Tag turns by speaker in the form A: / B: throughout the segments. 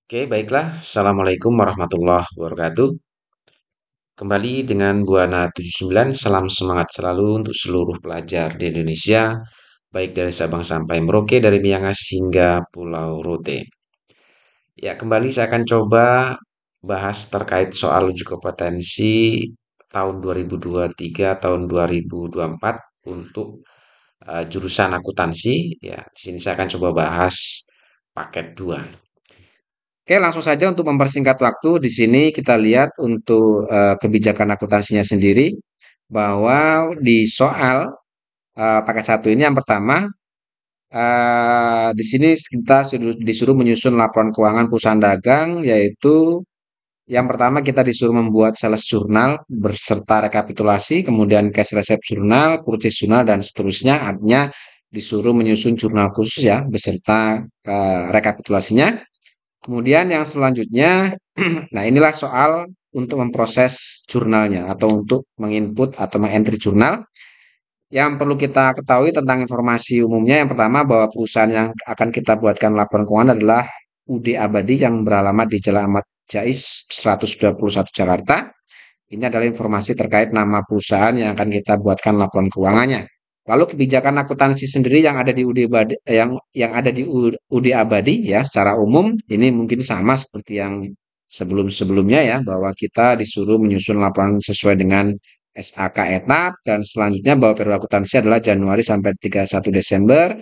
A: Oke, baiklah. Assalamualaikum warahmatullahi wabarakatuh. Kembali dengan Buana 79, salam semangat selalu untuk seluruh pelajar di Indonesia, baik dari Sabang sampai Merauke, dari Miangas hingga Pulau Rote. Ya, kembali saya akan coba bahas terkait soal uji kompetensi tahun 2023, tahun 2024 untuk jurusan akuntansi. Ya, di sini saya akan coba bahas paket 2. Oke, langsung saja untuk mempersingkat waktu, di sini kita lihat untuk kebijakan akuntansinya sendiri bahwa di soal paket satu ini yang pertama di sini kita disuruh menyusun laporan keuangan perusahaan dagang, yaitu yang pertama kita disuruh membuat sales jurnal berserta rekapitulasi, kemudian cash receipt jurnal, purchase jurnal dan seterusnya. Artinya disuruh menyusun jurnal khusus ya beserta rekapitulasinya. Kemudian yang selanjutnya, nah inilah soal untuk memproses jurnalnya atau untuk menginput atau mengentry jurnal. Yang perlu kita ketahui tentang informasi umumnya, yang pertama bahwa perusahaan yang akan kita buatkan laporan keuangan adalah UD Abadi yang beralamat di Jalan Ahmad Jais 121 Jakarta. Ini adalah informasi terkait nama perusahaan yang akan kita buatkan laporan keuangannya. Lalu kebijakan akuntansi sendiri yang ada di UD Abadi, yang ada di UD Abadi ya secara umum ini mungkin sama seperti yang sebelum-sebelumnya ya, bahwa kita disuruh menyusun laporan sesuai dengan SAK etap, dan selanjutnya bahwa periode akuntansi adalah Januari sampai 31 Desember.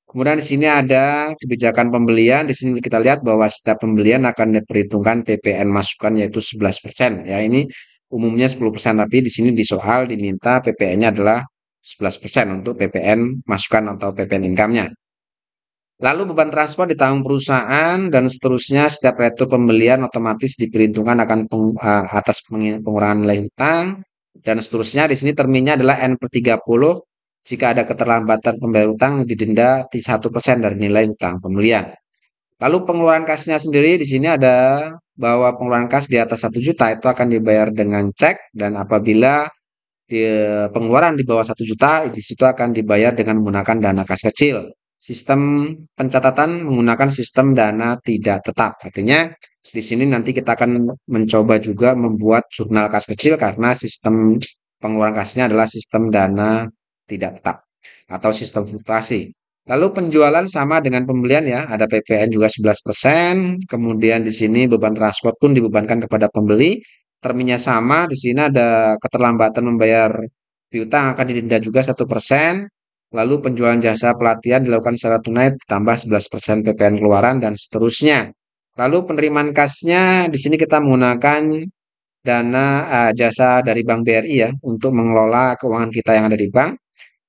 A: Kemudian di sini ada kebijakan pembelian. Di sini kita lihat bahwa setiap pembelian akan diperhitungkan PPN masukan yaitu 11%. Ya, ini umumnya 10%, tapi di sini di soal diminta PPN-nya adalah 11% untuk PPN masukan atau PPN income-nya. Lalu beban transport ditanggung perusahaan dan seterusnya. Setiap retur pembelian otomatis diperhitungkan akan atas pengurangan nilai hutang dan seterusnya. Di sini terminnya adalah N/30. Jika ada keterlambatan pembayar hutang didenda 1% dari nilai hutang pembelian. Lalu pengeluaran kasnya sendiri di sini ada bahwa pengeluaran kas di atas 1 juta itu akan dibayar dengan cek, dan apabila pengeluaran di bawah 1 juta di situ akan dibayar dengan menggunakan dana kas kecil. Sistem pencatatan menggunakan sistem dana tidak tetap. Artinya di sini nanti kita akan mencoba juga membuat jurnal kas kecil karena sistem pengeluaran kasnya adalah sistem dana tidak tetap atau sistem fluktuasi. Lalu penjualan sama dengan pembelian ya, ada PPN juga 11%, kemudian di sini beban transport pun dibebankan kepada pembeli, terminnya sama, di sini ada keterlambatan membayar piutang akan didenda juga 1%, lalu penjualan jasa pelatihan dilakukan secara tunai ditambah 11% PPN keluaran dan seterusnya. Lalu penerimaan kasnya di sini kita menggunakan dana jasa dari Bank BRI ya untuk mengelola keuangan kita yang ada di bank.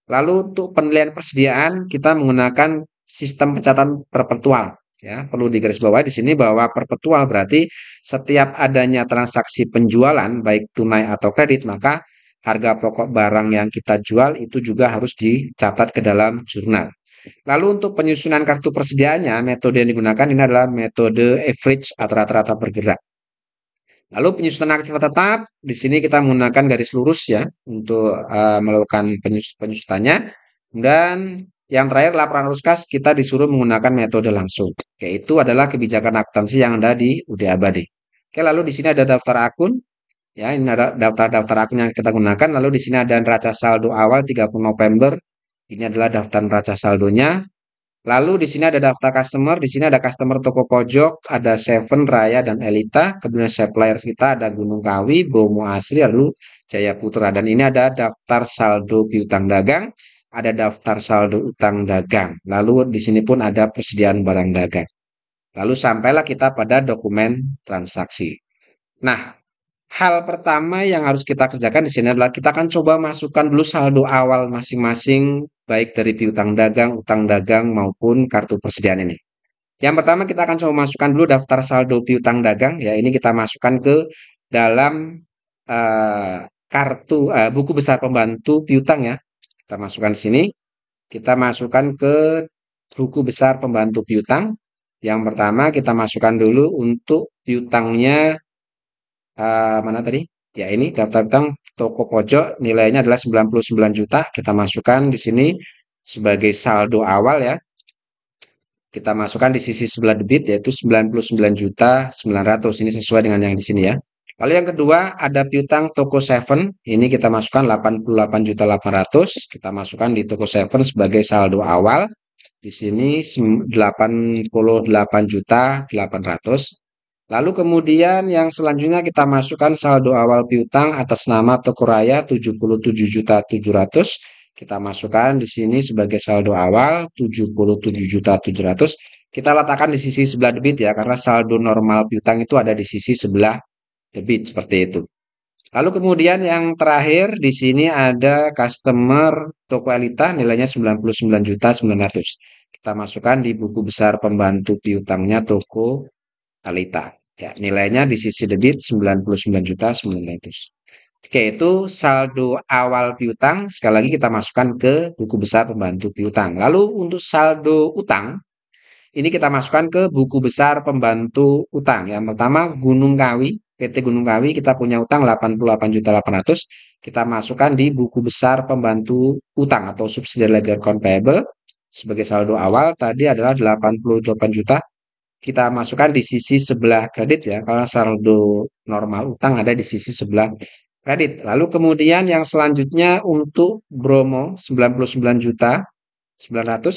A: Lalu untuk penilaian persediaan kita menggunakan sistem pencatatan perpetual ya. Perlu digarisbawahi di sini bahwa perpetual berarti setiap adanya transaksi penjualan baik tunai atau kredit, maka harga pokok barang yang kita jual itu juga harus dicatat ke dalam jurnal. Lalu untuk penyusunan kartu persediaannya, metode yang digunakan ini adalah metode average atau rata-rata bergerak. Lalu penyusunan aktivitas tetap, di sini kita menggunakan garis lurus ya untuk melakukan penyusunannya. Dan yang terakhir laporan arus kas kita disuruh menggunakan metode langsung. Oke, itu adalah kebijakan akuntansi yang ada di UD Abadi. Oke, lalu di sini ada daftar akun. Ya, ini ada daftar-daftar akun yang kita gunakan. Lalu di sini ada neraca saldo awal 30 November. Ini adalah daftar neraca saldonya. Lalu di sini ada daftar customer, di sini ada customer toko pojok, ada Seven, Raya, dan Elita. Kemudian supplier kita ada Gunung Kawi, Bromo Asri, lalu Jaya Putra. Dan ini ada daftar saldo piutang dagang, ada daftar saldo utang dagang. Lalu di sini pun ada persediaan barang dagang. Lalu sampailah kita pada dokumen transaksi. Nah, hal pertama yang harus kita kerjakan di sini adalah kita akan coba masukkan dulu saldo awal masing-masing baik dari piutang dagang, utang dagang maupun kartu persediaan ini. Yang pertama kita akan coba masukkan dulu daftar saldo piutang dagang ya. Ini kita masukkan ke dalam buku besar pembantu piutang ya. Kita masukkan di sini. Kita masukkan ke buku besar pembantu piutang. Yang pertama kita masukkan dulu untuk piutangnya mana tadi? Ya ini daftar utang toko pojok nilainya adalah 99 juta. Kita masukkan di sini sebagai saldo awal ya. kita masukkan di sisi sebelah debit yaitu 99.900.000. Ini sesuai dengan yang di sini ya. Lalu yang kedua ada piutang toko Seven. Ini kita masukkan 88.800.000. Kita masukkan di toko Seven sebagai saldo awal. Di sini 88.800.000. Lalu kemudian yang selanjutnya kita masukkan saldo awal piutang atas nama Toko Raya 77.700.000. Kita masukkan di sini sebagai saldo awal 77.700.000. Kita letakkan di sisi sebelah debit ya, karena saldo normal piutang itu ada di sisi sebelah debit seperti itu. Lalu kemudian yang terakhir di sini ada customer Toko Elita nilainya 99.900.000. Kita masukkan di buku besar pembantu piutangnya Toko Elita. Ya, nilainya di sisi debit 99.900.000. Oke, itu saldo awal piutang. Sekali lagi kita masukkan ke buku besar pembantu piutang. Lalu untuk saldo utang, ini kita masukkan ke buku besar pembantu utang. Yang pertama Gunung Kawi, PT Gunung Kawi kita punya utang 88.800.000. Kita masukkan di buku besar pembantu utang atau subsidiary ledger account payable sebagai saldo awal tadi adalah 88 juta. Kita masukkan di sisi sebelah kredit ya, karena saldo normal utang ada di sisi sebelah kredit. Lalu kemudian yang selanjutnya untuk Bromo 99.900.000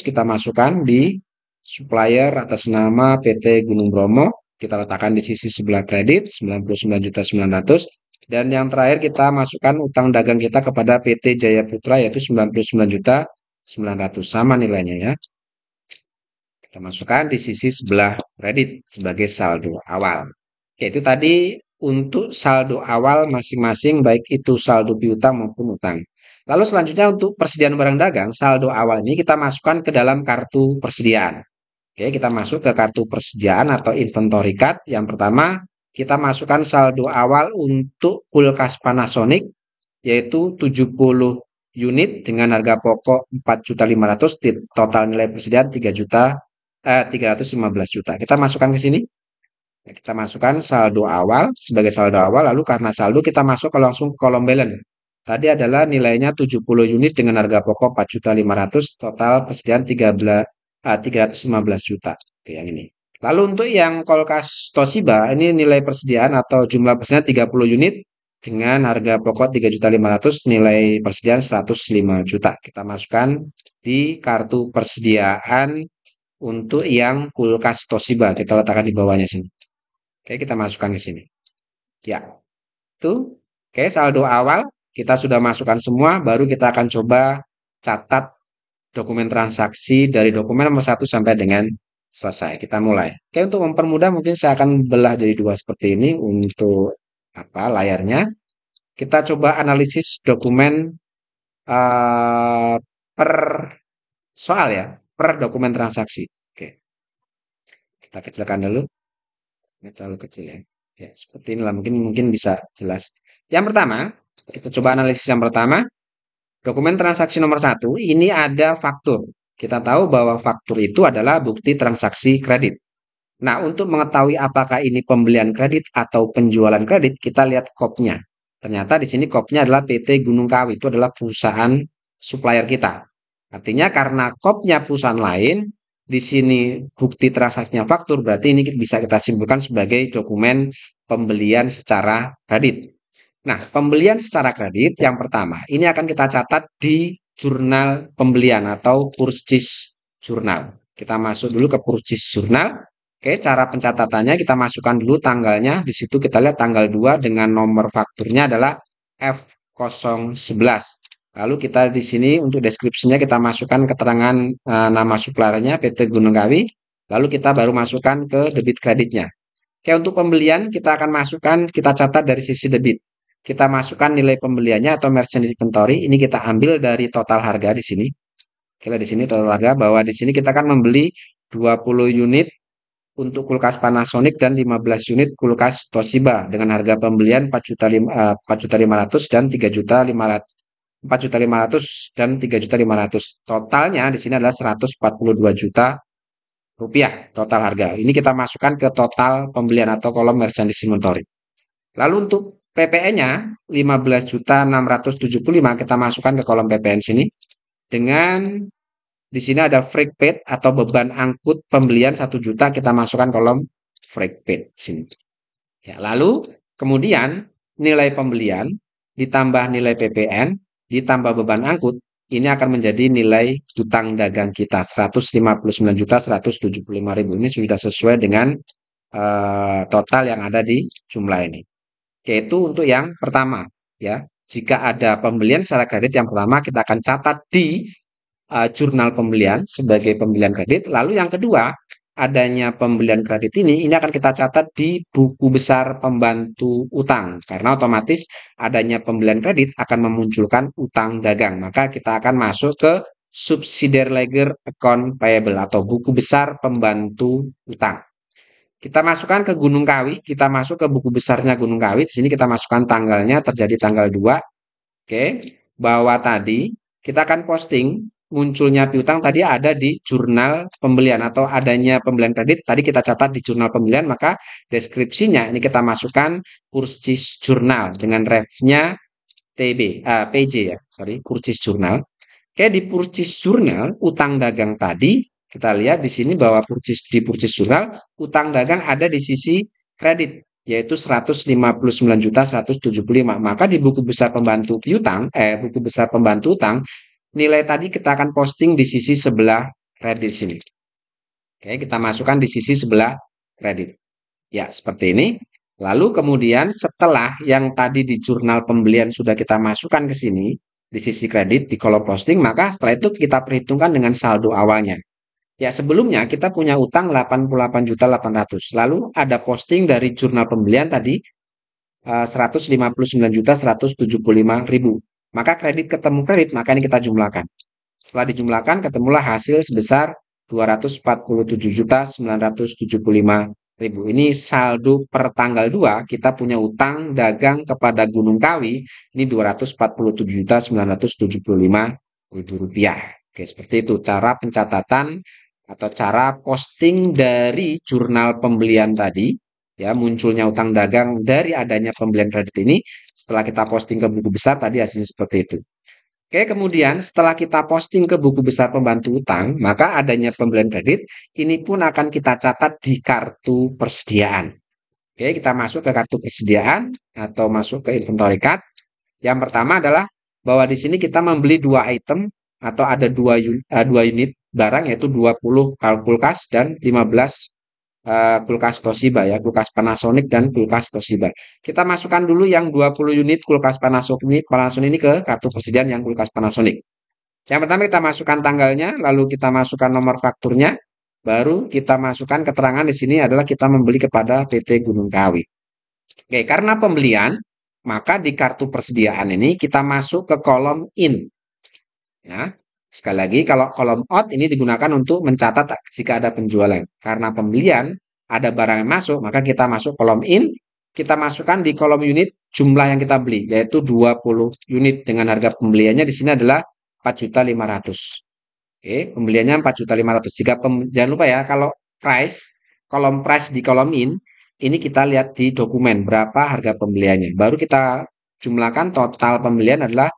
A: kita masukkan di supplier atas nama PT Gunung Bromo. Kita letakkan di sisi sebelah kredit 99.900.000. Dan yang terakhir kita masukkan utang dagang kita kepada PT Jaya Putra yaitu 99.900.000. Sama nilainya ya. Kita masukkan di sisi sebelah kredit sebagai saldo awal. Yaitu tadi untuk saldo awal masing-masing baik itu saldo piutang maupun utang. Lalu selanjutnya untuk persediaan barang dagang, saldo awal ini kita masukkan ke dalam kartu persediaan. Oke, kita masuk ke kartu persediaan atau inventory card. Yang pertama, kita masukkan saldo awal untuk kulkas Panasonic yaitu 70 unit dengan harga pokok 4.500.000, total nilai persediaan 315 juta. Kita masukkan ke sini. Kita masukkan saldo awal sebagai saldo awal, lalu karena saldo kita masuk ke langsung ke kolom balance. Tadi adalah nilainya 70 unit dengan harga pokok 4.500.000, total persediaan 315 juta. Oke, yang ini. Lalu untuk yang kulkas Toshiba, ini nilai persediaan atau jumlah persediaan 30 unit dengan harga pokok 3.500.000, nilai persediaan 105 juta. Kita masukkan di kartu persediaan untuk yang kulkas Toshiba. Kita letakkan di bawahnya sini. Oke, kita masukkan ke sini. Ya, itu. Oke, saldo awal kita sudah masukkan semua. Baru kita akan coba catat dokumen transaksi dari dokumen nomor 1 sampai dengan selesai. Kita mulai. Oke, untuk mempermudah mungkin saya akan belah jadi dua seperti ini untuk layarnya. Kita coba analisis dokumen per soal ya, per dokumen transaksi. Oke. Kita kecilkan dulu. Ini terlalu kecil ya. Ya, seperti inilah mungkin bisa jelas. Yang pertama, kita coba analisis yang pertama. Dokumen transaksi nomor 1, ini ada faktur. Kita tahu bahwa faktur itu adalah bukti transaksi kredit. Nah, untuk mengetahui apakah ini pembelian kredit atau penjualan kredit, kita lihat KOP-nya. Ternyata di sini KOP-nya adalah PT Gunung Kawi, itu adalah perusahaan supplier kita. Artinya karena KOP-nya perusahaan lain, di sini bukti transaksinya faktur, berarti ini bisa kita simpulkan sebagai dokumen pembelian secara kredit. Nah, pembelian secara kredit yang pertama, ini akan kita catat di jurnal pembelian atau purchase journal. Kita masuk dulu ke purchase journal. Oke, cara pencatatannya kita masukkan dulu tanggalnya. Di situ kita lihat tanggal 2 dengan nomor fakturnya adalah F011. Lalu kita di sini untuk deskripsinya kita masukkan keterangan nama suppliernya PT Gunung Kawi. Lalu kita baru masukkan ke debit kreditnya. Oke, untuk pembelian kita akan masukkan, kita catat dari sisi debit. Kita masukkan nilai pembeliannya atau merchant inventory. Ini kita ambil dari total harga di sini. Kita di sini total harga bahwa di sini kita akan membeli 20 unit untuk kulkas Panasonic dan 15 unit kulkas Toshiba dengan harga pembelian 4.500.000 dan 4.500.000 dan 3.500.000. Totalnya di sini adalah 142 juta rupiah total harga. Ini kita masukkan ke total pembelian atau kolom merchandise inventory. Lalu untuk PPN-nya 15.675 kita masukkan ke kolom PPN sini dengan di sini ada freight paid atau beban angkut pembelian 1 juta, kita masukkan kolom freight paid sini. Ya, lalu kemudian nilai pembelian ditambah nilai PPN ditambah beban angkut ini akan menjadi nilai utang dagang kita 159.175.000. Ini sudah sesuai dengan total yang ada di jumlah ini. Yaitu untuk yang pertama ya. Jika ada pembelian secara kredit yang pertama kita akan catat di jurnal pembelian sebagai pembelian kredit. Lalu yang kedua, adanya pembelian kredit ini akan kita catat di buku besar pembantu utang. Karena otomatis adanya pembelian kredit akan memunculkan utang dagang. Maka kita akan masuk ke subsidiary ledger account payable atau buku besar pembantu utang. Kita masukkan ke Gunung Kawi, kita masuk ke buku besarnya Gunung Kawi. Di sini kita masukkan tanggalnya terjadi tanggal 2. Oke, bahwa tadi kita akan posting munculnya piutang tadi ada di jurnal pembelian atau adanya pembelian kredit tadi kita catat di jurnal pembelian, maka deskripsinya ini kita masukkan purchase journal dengan refnya PJ ya, sorry, purchase journal. Oke, di purchase journal utang dagang tadi kita lihat di sini bahwa di purchase journal utang dagang ada di sisi kredit yaitu 159.175. Maka di buku besar pembantu piutang, buku besar pembantu utang, nilai tadi kita akan posting di sisi sebelah kredit sini. Oke, kita masukkan di sisi sebelah kredit. Ya, seperti ini. Lalu kemudian setelah yang tadi di jurnal pembelian sudah kita masukkan ke sini, di sisi kredit, di kolom posting, maka setelah itu kita perhitungkan dengan saldo awalnya. Ya, sebelumnya kita punya utang 88.800.000. Lalu ada posting dari jurnal pembelian tadi 159.175.000. Maka kredit ketemu kredit, maka ini kita jumlahkan. Setelah dijumlahkan ketemulah hasil sebesar 247.975.000. Ini saldo per tanggal 2 kita punya utang dagang kepada Gunung Kawi ini 247.975.000 rupiah. Oke, seperti itu cara pencatatan atau cara posting dari jurnal pembelian tadi ya, munculnya utang dagang dari adanya pembelian kredit ini setelah kita posting ke buku besar tadi hasilnya seperti itu. Oke, kemudian setelah kita posting ke buku besar pembantu utang, maka adanya pembelian kredit ini pun akan kita catat di kartu persediaan. Oke, kita masuk ke kartu persediaan atau masuk ke inventory card. Yang pertama adalah bahwa di sini kita membeli 2 item atau ada 2 unit barang yaitu 20 kulkas dan 15 kulkas Toshiba ya, kulkas Panasonic dan kulkas Toshiba. Kita masukkan dulu yang 20 unit kulkas Panasonic ini ke kartu persediaan yang kulkas Panasonic. Yang pertama kita masukkan tanggalnya, lalu kita masukkan nomor fakturnya, baru kita masukkan keterangan di sini adalah kita membeli kepada PT Gunung Kawi. Oke, karena pembelian, maka di kartu persediaan ini kita masuk ke kolom in. Ya, sekali lagi kalau kolom out ini digunakan untuk mencatat jika ada penjualan. Karena pembelian ada barang yang masuk, maka kita masuk kolom in, kita masukkan di kolom unit jumlah yang kita beli, yaitu 20 unit dengan harga pembeliannya di sini adalah 4.500.000. Oke, pembeliannya 4.500.000. Jangan lupa ya, kalau kolom price di kolom in, ini kita lihat di dokumen berapa harga pembeliannya. Baru kita jumlahkan total pembelian adalah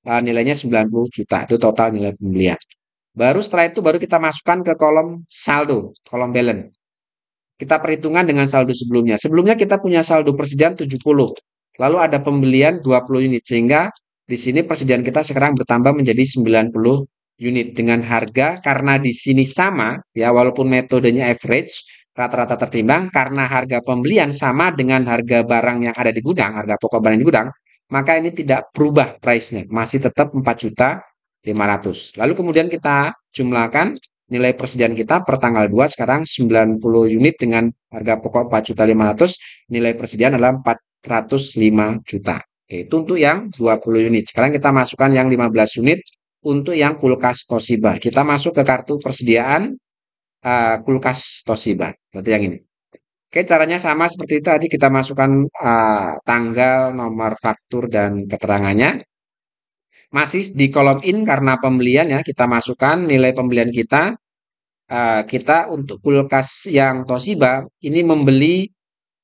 A: nilainya 90 juta. Itu total nilai pembelian. Baru setelah itu baru kita masukkan ke kolom saldo, kolom balance. Kita perhitungan dengan saldo sebelumnya. Sebelumnya kita punya saldo persediaan 70. Lalu ada pembelian 20 unit sehingga di sini persediaan kita sekarang bertambah menjadi 90 unit dengan harga karena di sini sama ya, walaupun metodenya average rata-rata tertimbang karena harga pembelian sama dengan harga barang yang ada di gudang, harga pokok barang di gudang, maka ini tidak berubah price-nya, masih tetap 4.500.000. Lalu kemudian kita jumlahkan nilai persediaan kita per tanggal 2 sekarang 90 unit dengan harga pokok 4.500.000, nilai persediaan adalah 405 juta. Oke, itu untuk yang 20 unit. Sekarang kita masukkan yang 15 unit untuk yang kulkas Toshiba. Kita masuk ke kartu persediaan kulkas Toshiba. Berarti yang ini. Oke, caranya sama seperti itu. Tadi kita masukkan tanggal, nomor faktur, dan keterangannya. Masih di kolom in karena pembelian ya, kita masukkan nilai pembelian kita. Kita untuk kulkas yang Toshiba ini membeli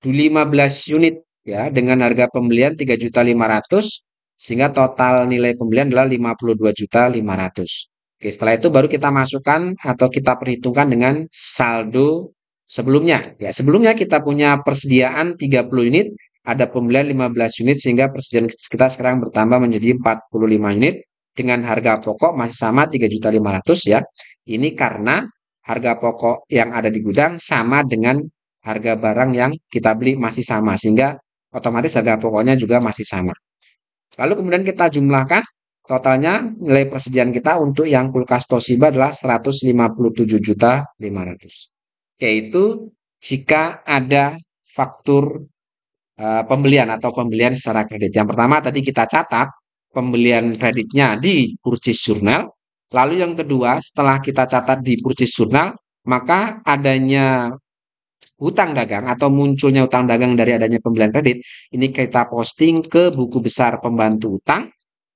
A: 15 unit ya dengan harga pembelian 3.500.000 sehingga total nilai pembelian adalah 52.500.000. Oke, setelah itu baru kita masukkan atau kita perhitungkan dengan saldo sebelumnya. Ya, sebelumnya kita punya persediaan 30 unit, ada pembelian 15 unit sehingga persediaan kita sekarang bertambah menjadi 45 unit dengan harga pokok masih sama 3.500.000 ya. Ini karena harga pokok yang ada di gudang sama dengan harga barang yang kita beli masih sama sehingga otomatis harga pokoknya juga masih sama. Lalu kemudian kita jumlahkan totalnya nilai persediaan kita untuk yang kulkas Toshiba adalah 157.500.000. Yaitu jika ada faktur pembelian atau pembelian secara kredit. Yang pertama tadi kita catat pembelian kreditnya di purchase journal. Lalu yang kedua setelah kita catat di purchase journal, maka adanya hutang dagang atau munculnya hutang dagang dari adanya pembelian kredit, ini kita posting ke buku besar pembantu utang.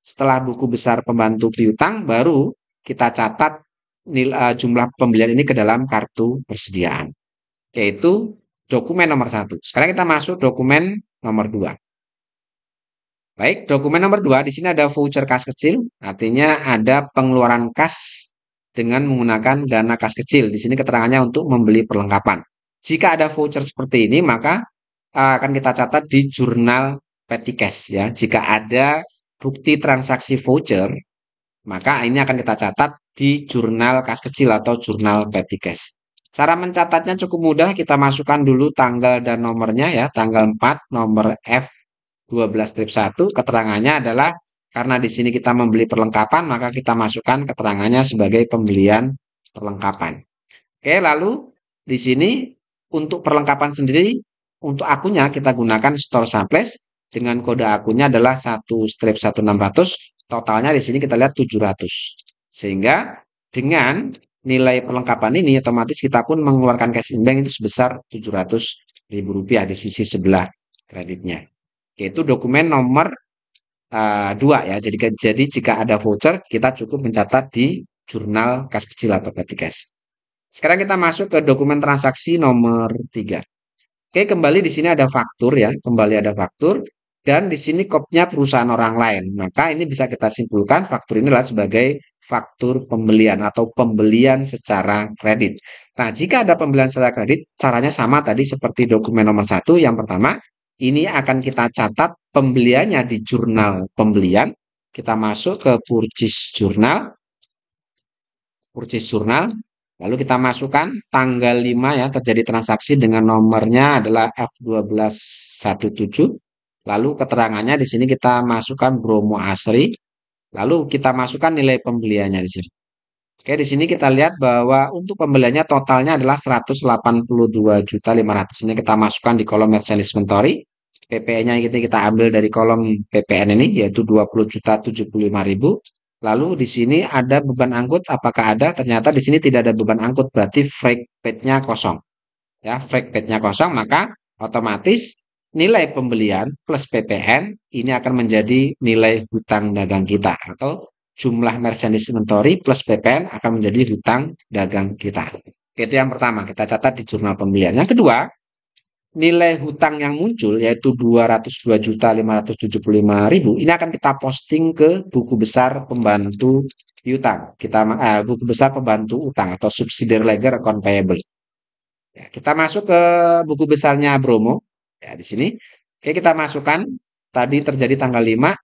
A: Setelah buku besar pembantu piutang, baru kita catat jumlah pembelian ini ke dalam kartu persediaan, yaitu dokumen nomor 1. Sekarang kita masuk dokumen nomor 2. Baik, dokumen nomor 2, di sini ada voucher kas kecil, artinya ada pengeluaran kas dengan menggunakan dana kas kecil. Di sini keterangannya untuk membeli perlengkapan. Jika ada voucher seperti ini, maka akan kita catat di jurnal petty cash ya. Jika ada bukti transaksi voucher, maka ini akan kita catat di jurnal kas kecil atau jurnal petty cash. Cara mencatatnya cukup mudah, kita masukkan dulu tanggal dan nomornya ya. Tanggal 4, nomor F12-1, keterangannya adalah karena di sini kita membeli perlengkapan, maka kita masukkan keterangannya sebagai pembelian perlengkapan. Oke, lalu di sini untuk perlengkapan sendiri, untuk akunnya kita gunakan store supplies dengan kode akunnya adalah 1/1600. Totalnya di sini kita lihat 700. Sehingga dengan nilai perlengkapan ini otomatis kita pun mengeluarkan cash in bank itu sebesar Rp700.000 di sisi sebelah kreditnya. Yaitu dokumen nomor 2 ya. Jadi jika ada voucher kita cukup mencatat di jurnal kas kecil atau petty cash. Sekarang kita masuk ke dokumen transaksi nomor 3. Oke, kembali di sini ada faktur ya, kembali ada faktur dan di sini kopnya perusahaan orang lain. Maka ini bisa kita simpulkan faktur ini adalah sebagai faktur pembelian atau pembelian secara kredit. Nah, jika ada pembelian secara kredit, caranya sama tadi seperti dokumen nomor 1. Yang pertama, ini akan kita catat pembeliannya di jurnal pembelian. Kita masuk ke purchase journal, lalu kita masukkan tanggal 5 ya, terjadi transaksi dengan nomornya adalah F1217. Lalu keterangannya di sini kita masukkan Bromo Asri. Lalu kita masukkan nilai pembeliannya di sini. Oke, di sini kita lihat bahwa untuk pembeliannya totalnya adalah 182.500.000. Ini kita masukkan di kolom merchandise inventory. PPN-nya kita ambil dari kolom PPN ini yaitu 20.075.000. Lalu di sini ada beban angkut, apakah ada? Ternyata di sini tidak ada beban angkut, berarti freight paid-nya kosong. Ya, freight paid-nya kosong, maka otomatis nilai pembelian plus PPN ini akan menjadi nilai hutang dagang kita atau jumlah merchandise inventory plus PPN akan menjadi hutang dagang kita. Itu yang pertama, kita catat di jurnal pembelian. Yang kedua, nilai hutang yang muncul yaitu 202.575.000 ini akan kita posting ke buku besar pembantu piutang. Buku besar pembantu utang atau subsidiary ledger account payable. Ya, kita masuk ke buku besarnya Bromo. Ya, di sini. Oke, kita masukkan tadi terjadi tanggal 5.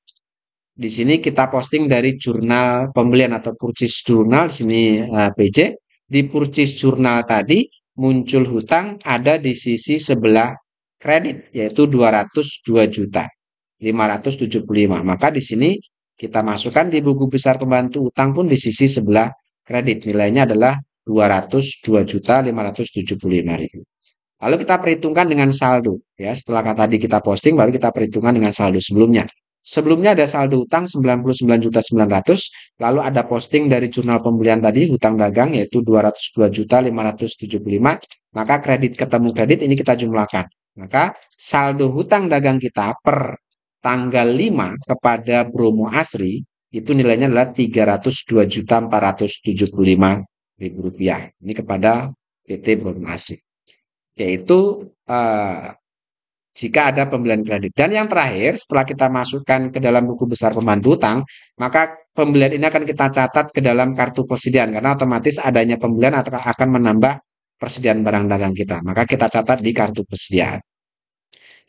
A: Di sini kita posting dari jurnal pembelian atau purchase journal di sini PJ. Di purchase journal tadi muncul hutang ada di sisi sebelah kredit yaitu 202.575. Maka di sini kita masukkan di buku besar pembantu utang pun di sisi sebelah kredit nilainya adalah 202.575.000. Lalu kita perhitungkan dengan saldo ya. Setelah tadi kita posting baru kita perhitungkan dengan saldo sebelumnya. Sebelumnya ada saldo utang 99.900.000, lalu ada posting dari jurnal pembelian tadi hutang dagang yaitu 202.575, maka kredit ketemu kredit ini kita jumlahkan. Maka saldo hutang dagang kita per tanggal 5 kepada Bromo Asri itu nilainya adalah Rp302.475.000. Ini kepada PT Bromo Asri. Yaitu jika ada pembelian kredit. Dan yang terakhir, setelah kita masukkan ke dalam buku besar pembantu utang, maka pembelian ini akan kita catat ke dalam kartu persediaan karena otomatis adanya pembelian akan menambah persediaan barang dagang kita. Maka kita catat di kartu persediaan.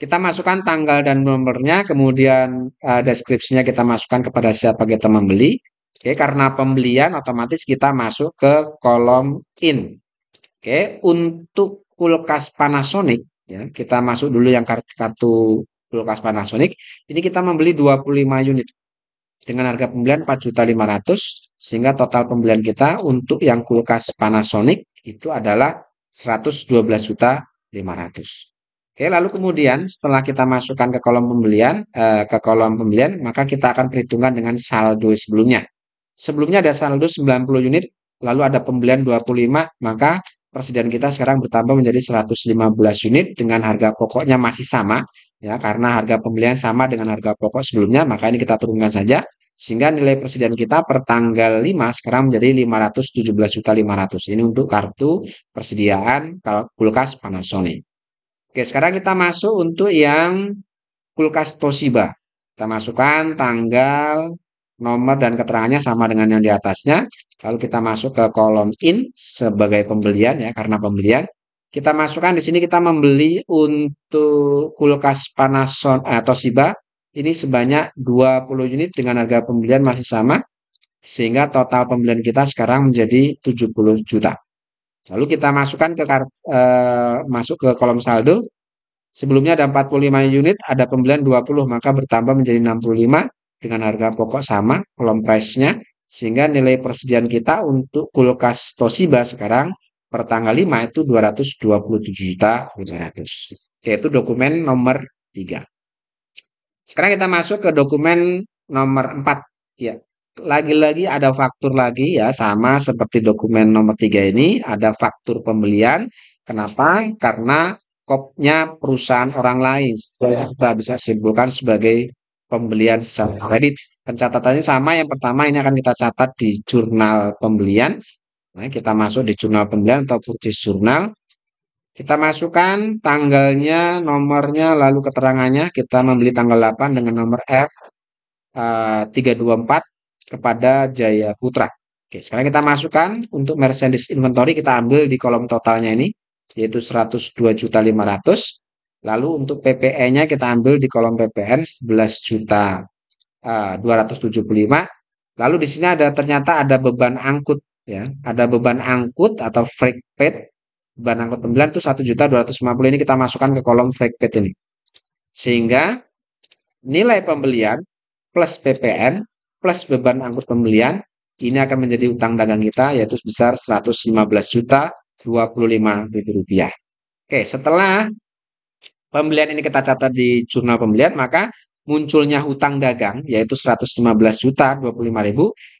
A: Kita masukkan tanggal dan nomornya, kemudian deskripsinya kita masukkan kepada siapa kita membeli. Oke, karena pembelian otomatis kita masuk ke kolom in. Oke, untuk kulkas Panasonic, ya, kita masuk dulu yang kartu kulkas Panasonic. Ini kita membeli 25 unit dengan harga pembelian 4.500.000 sehingga total pembelian kita untuk yang kulkas Panasonic itu adalah 112.500.000. Oke, lalu kemudian setelah kita masukkan ke kolom pembelian, maka kita akan perhitungan dengan saldo sebelumnya. Sebelumnya ada saldo 90 unit, lalu ada pembelian 25, maka persediaan kita sekarang bertambah menjadi 115 unit dengan harga pokoknya masih sama, ya, karena harga pembelian sama dengan harga pokok sebelumnya, maka ini kita turunkan saja, sehingga nilai persediaan kita per tanggal 5 sekarang menjadi 517.500.000. Ini untuk kartu persediaan kulkas Panasonic. Oke, sekarang kita masuk untuk yang kulkas Toshiba. Kita masukkan tanggal, nomor, dan keterangannya sama dengan yang di atasnya. Lalu kita masuk ke kolom in sebagai pembelian, ya, karena pembelian. Kita masukkan di sini kita membeli untuk kulkas Panasonic Toshiba ini sebanyak 20 unit dengan harga pembelian masih sama, sehingga total pembelian kita sekarang menjadi 70 juta. Lalu kita masukkan masuk ke kolom saldo. Sebelumnya ada 45 unit, ada pembelian 20, maka bertambah menjadi 65 dengan harga pokok sama, kolom price-nya, sehingga nilai persediaan kita untuk kulkas Toshiba sekarang per tanggal 5 itu 227.500.000. Yaitu dokumen nomor 3. Sekarang kita masuk ke dokumen nomor 4. Ya, lagi-lagi ada faktur lagi, ya, sama seperti dokumen nomor 3 ini, ada faktur pembelian. Kenapa? Karena kopnya perusahaan orang lain. Kita bisa simpulkan sebagai pembelian secara kredit. Pencatatannya sama, yang pertama ini akan kita catat di jurnal pembelian. Nah, kita masuk di jurnal pembelian atau purchase journal. Kita masukkan tanggalnya, nomornya, lalu keterangannya. Kita membeli tanggal 8 dengan nomor F324 kepada Jaya Putra. Oke, sekarang kita masukkan untuk merchandise inventory, kita ambil di kolom totalnya ini, yaitu 102.500.000. Lalu untuk PPE-nya kita ambil di kolom PPN 11.275. Lalu di sini ternyata ada beban angkut, ya. Ada beban angkut atau freight paid. Beban angkut pembelian itu 1.250.000, ini kita masukkan ke kolom freight paid ini. Sehingga nilai pembelian plus PPN plus beban angkut pembelian ini akan menjadi utang dagang kita, yaitu sebesar 115.025.000 rupiah. Oke, setelah pembelian ini kita catat di jurnal pembelian, maka munculnya hutang dagang yaitu 115.025.000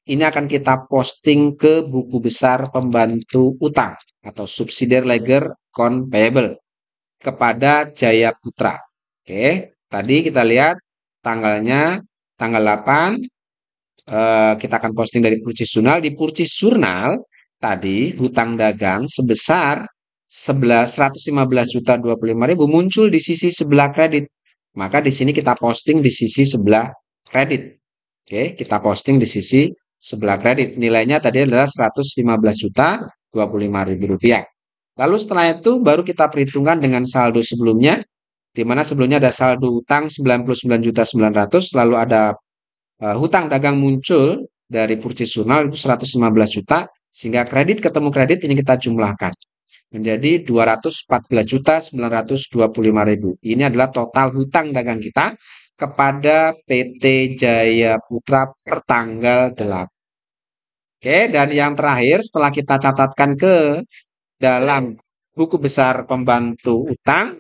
A: ini akan kita posting ke buku besar pembantu utang atau subsidiary ledger account payable kepada Jaya Putra. Oke, tadi kita lihat tanggalnya tanggal 8, kita akan posting dari purchase journal. Di purchase journal tadi hutang dagang sebesar 115.025.000 muncul di sisi sebelah kredit. Maka di sini kita posting di sisi sebelah kredit. Oke, kita posting di sisi sebelah kredit. Nilainya tadi adalah 115.025.000 rupiah. Lalu setelah itu baru kita perhitungkan dengan saldo sebelumnya, di mana sebelumnya ada saldo hutang 99.900.000, lalu ada hutang dagang muncul dari purchase journal itu 115 juta, sehingga kredit ketemu kredit ini kita jumlahkan menjadi 214.925.000. Ini adalah total hutang dagang kita kepada PT Jaya Putra per tanggal 8. Oke, dan yang terakhir setelah kita catatkan ke dalam buku besar pembantu utang,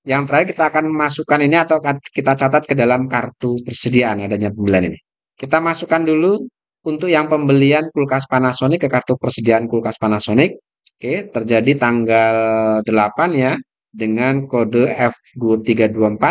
A: yang terakhir kita akan masukkan ini atau kita catat ke dalam kartu persediaan adanya pembelian ini. Kita masukkan dulu untuk yang pembelian kulkas Panasonic ke kartu persediaan kulkas Panasonic. Oke, terjadi tanggal 8 ya dengan kode F2324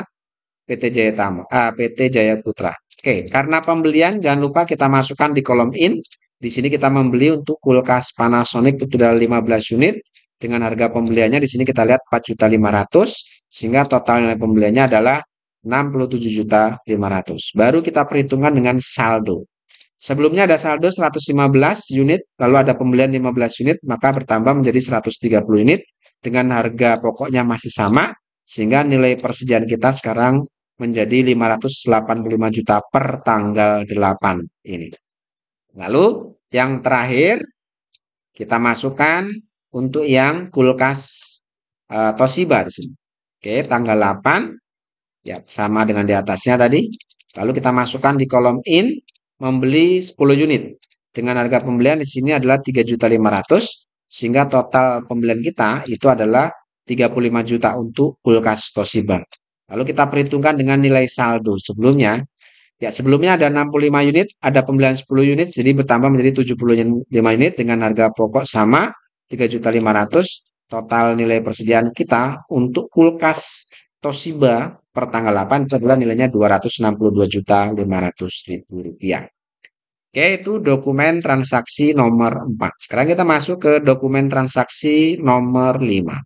A: PT Jaya Putra. Oke, karena pembelian jangan lupa kita masukkan di kolom in. Di sini kita membeli untuk kulkas Panasonic itu adalah 15 unit dengan harga pembeliannya di sini kita lihat 4.500.000 sehingga total nilai pembeliannya adalah 67.500.000. Baru kita perhitungkan dengan saldo. Sebelumnya ada saldo 115 unit, lalu ada pembelian 15 unit, maka bertambah menjadi 130 unit dengan harga pokoknya masih sama, sehingga nilai persediaan kita sekarang menjadi 585 juta per tanggal 8 ini. Lalu yang terakhir kita masukkan untuk yang kulkas Toshiba di sini. Oke, tanggal 8 ya sama dengan di atasnya tadi. Lalu kita masukkan di kolom in membeli 10 unit. Dengan harga pembelian di sini adalah 3.500.000 sehingga total pembelian kita itu adalah 35 juta untuk kulkas Toshiba. Lalu kita perhitungkan dengan nilai saldo sebelumnya. Ya, sebelumnya ada 65 unit, ada pembelian 10 unit, jadi bertambah menjadi 75 unit dengan harga pokok sama 3.500.000. Total nilai persediaan kita untuk kulkas Toshiba per tanggal 8 itu adalah nilainya Rp262.500.000. Oke, itu dokumen transaksi nomor 4. Sekarang kita masuk ke dokumen transaksi nomor 5.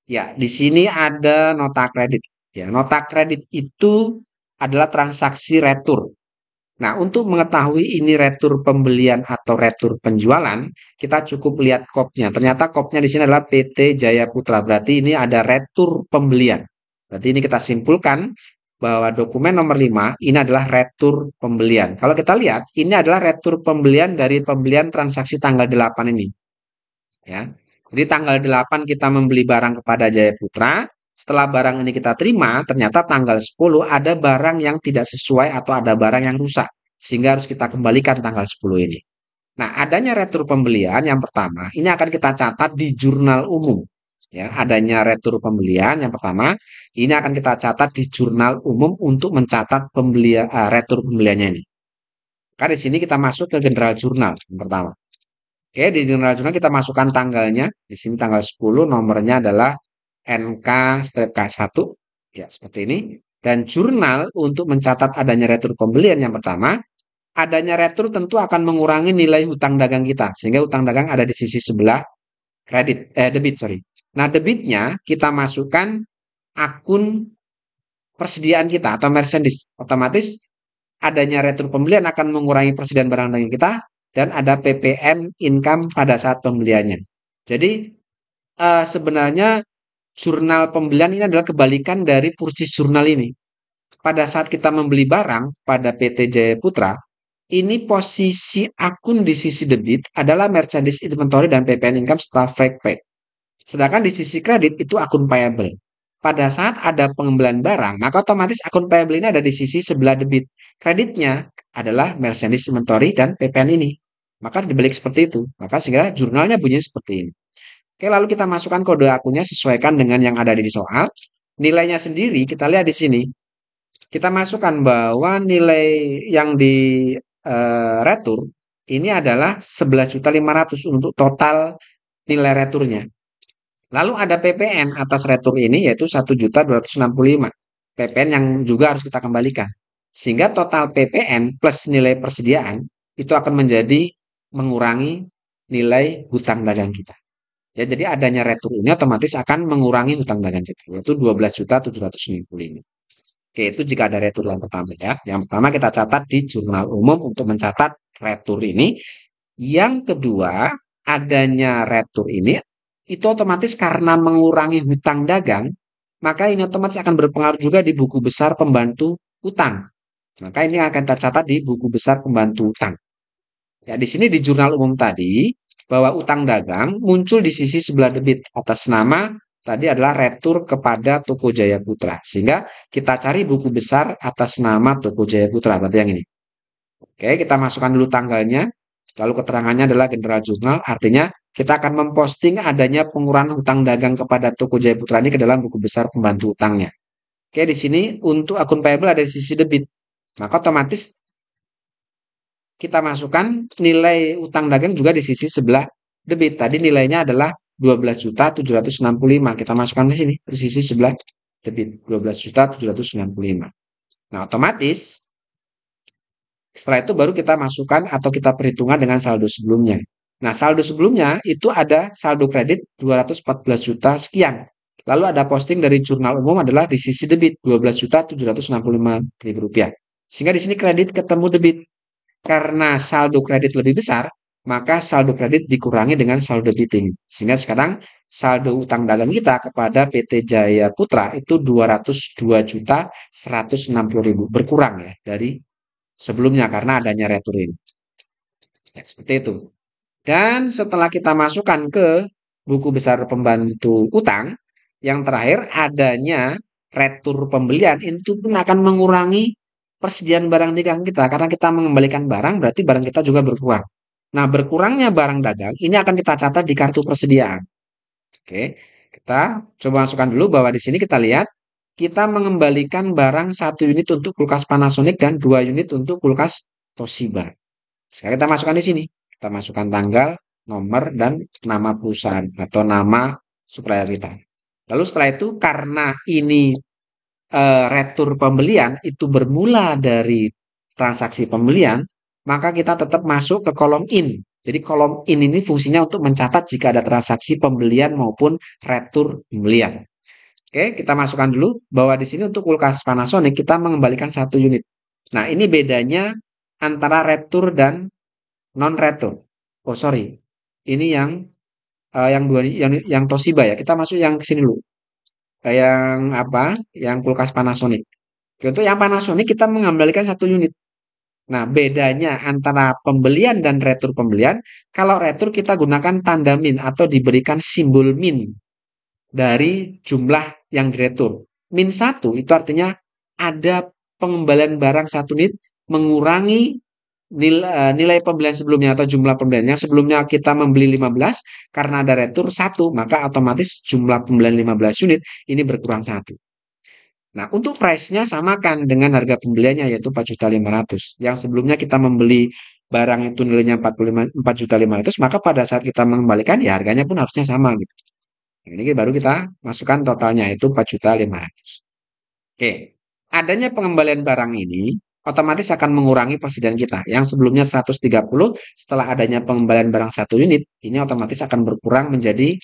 A: Ya, di sini ada nota kredit. Ya, nota kredit itu adalah transaksi retur. Nah, untuk mengetahui ini retur pembelian atau retur penjualan, kita cukup lihat kopnya. Ternyata kopnya di sini adalah PT Jaya Putra. Berarti ini ada retur pembelian. Berarti ini kita simpulkan bahwa dokumen nomor 5 ini adalah retur pembelian. Kalau kita lihat, ini adalah retur pembelian dari pembelian transaksi tanggal 8 ini. Ya. Jadi tanggal 8 kita membeli barang kepada Jaya Putra. Setelah barang ini kita terima, ternyata tanggal 10 ada barang yang tidak sesuai atau ada barang yang rusak. Sehingga harus kita kembalikan tanggal 10 ini. Nah, adanya retur pembelian yang pertama, ini akan kita catat di jurnal umum. Ya, adanya retur pembelian yang pertama, ini akan kita catat di jurnal umum untuk mencatat retur pembeliannya ini. Karena di sini kita masuk ke general jurnal yang pertama. Oke, di general jurnal kita masukkan tanggalnya. Di sini tanggal 10, nomornya adalah NK-K1. Ya, seperti ini. Dan jurnal untuk mencatat adanya retur pembelian yang pertama, adanya retur tentu akan mengurangi nilai hutang dagang kita. Sehingga hutang dagang ada di sisi sebelah debit, sorry. Nah, debitnya kita masukkan akun persediaan kita atau merchandise. Otomatis adanya retur pembelian akan mengurangi persediaan barang dagang kita dan ada PPN income pada saat pembeliannya. Jadi sebenarnya jurnal pembelian ini adalah kebalikan dari purchase jurnal ini. Pada saat kita membeli barang pada PT Jaya Putra, ini posisi akun di sisi debit adalah merchandise inventory dan PPN income setelah freight paid. Sedangkan di sisi kredit itu akun payable. Pada saat ada pengembalian barang, maka otomatis akun payable ini ada di sisi sebelah debit. Kreditnya adalah merchandise inventory dan PPN ini. Maka dibalik seperti itu. Maka sehingga jurnalnya bunyinya seperti ini. Oke, lalu kita masukkan kode akunnya sesuaikan dengan yang ada di soal. Nilainya sendiri kita lihat di sini. Kita masukkan bahwa nilai yang di retur ini adalah 11.500.000 untuk total nilai returnya. Lalu ada PPN atas retur ini yaitu 1.265.000. PPN yang juga harus kita kembalikan. Sehingga total PPN plus nilai persediaan itu akan menjadi mengurangi nilai hutang dagang kita. Ya, jadi adanya retur ini otomatis akan mengurangi hutang dagang kita, yaitu 12.750.000. Oke, itu jika ada retur yang pertama ya. Yang pertama kita catat di jurnal umum untuk mencatat retur ini. Yang kedua, adanya retur ini itu otomatis karena mengurangi hutang dagang, maka ini otomatis akan berpengaruh juga di buku besar pembantu utang. Maka ini akan kita catat di buku besar pembantu utang. Ya, di sini di jurnal umum tadi bahwa utang dagang muncul di sisi sebelah debit atas nama tadi adalah retur kepada Toko Jaya Putra. Sehingga kita cari buku besar atas nama Toko Jaya Putra, berarti yang ini. Oke, kita masukkan dulu tanggalnya. Lalu keterangannya adalah general jurnal, artinya kita akan memposting adanya pengurangan hutang dagang kepada Toko Jaya Putra ini ke dalam buku besar pembantu utangnya. Oke, di sini untuk akun payable ada di sisi debit. Maka otomatis kita masukkan nilai utang dagang juga di sisi sebelah debit. Tadi nilainya adalah 12.765. Kita masukkan di sini di sisi sebelah debit 12.765. Nah, otomatis setelah itu baru kita masukkan atau kita perhitungan dengan saldo sebelumnya. Nah, saldo sebelumnya itu ada saldo kredit 214 juta sekian. Lalu ada posting dari jurnal umum adalah di sisi debit 12.765.000 rupiah. Sehingga di sini kredit ketemu debit. Karena saldo kredit lebih besar, maka saldo kredit dikurangi dengan saldo debiting. Sehingga sekarang saldo utang dagang kita kepada PT Jaya Putra itu 202.160.000 berkurang ya dari sebelumnya karena adanya retur ini. Ya, seperti itu. Dan setelah kita masukkan ke buku besar pembantu utang, yang terakhir adanya retur pembelian itu pun akan mengurangi persediaan barang dagang kita karena kita mengembalikan barang berarti barang kita juga berkurang. Nah, berkurangnya barang dagang ini akan kita catat di kartu persediaan. Oke, kita coba masukkan dulu bahwa di sini kita lihat kita mengembalikan barang 1 unit untuk kulkas Panasonic dan 2 unit untuk kulkas Toshiba. Sekarang kita masukkan di sini. Kita masukkan tanggal, nomor, dan nama perusahaan atau nama supplier kita. Lalu setelah itu karena ini retur pembelian itu bermula dari transaksi pembelian, maka kita tetap masuk ke kolom in. Jadi kolom in ini fungsinya untuk mencatat jika ada transaksi pembelian maupun retur pembelian. Oke, kita masukkan dulu bahwa di sini untuk kulkas Panasonic kita mengembalikan 1 unit. Nah, ini bedanya antara retur dan non retur. Oh, sorry. Ini yang dua yang Toshiba ya. Kita masuk yang ke sini dulu. Yang apa? Yang kulkas Panasonic. Untuk yang Panasonic kita mengembalikan 1 unit. Nah, bedanya antara pembelian dan retur pembelian, kalau retur kita gunakan tanda min atau diberikan simbol min dari jumlah yang diretur. Min 1 itu artinya ada pengembalian barang 1 unit mengurangi nilai pembelian sebelumnya atau jumlah pembeliannya. Sebelumnya kita membeli 15, karena ada retur 1, maka otomatis jumlah pembelian 15 unit ini berkurang 1. Nah, untuk price-nya samakan dengan harga pembeliannya yaitu 4.500.000. Yang sebelumnya kita membeli barang itu nilainya 4.500.000, maka pada saat kita mengembalikan ya harganya pun harusnya sama gitu. Nah, ini baru kita masukkan totalnya yaitu 4.500.000. Oke, adanya pengembalian barang ini otomatis akan mengurangi persediaan kita. Yang sebelumnya 130, setelah adanya pengembalian barang 1 unit, ini otomatis akan berkurang menjadi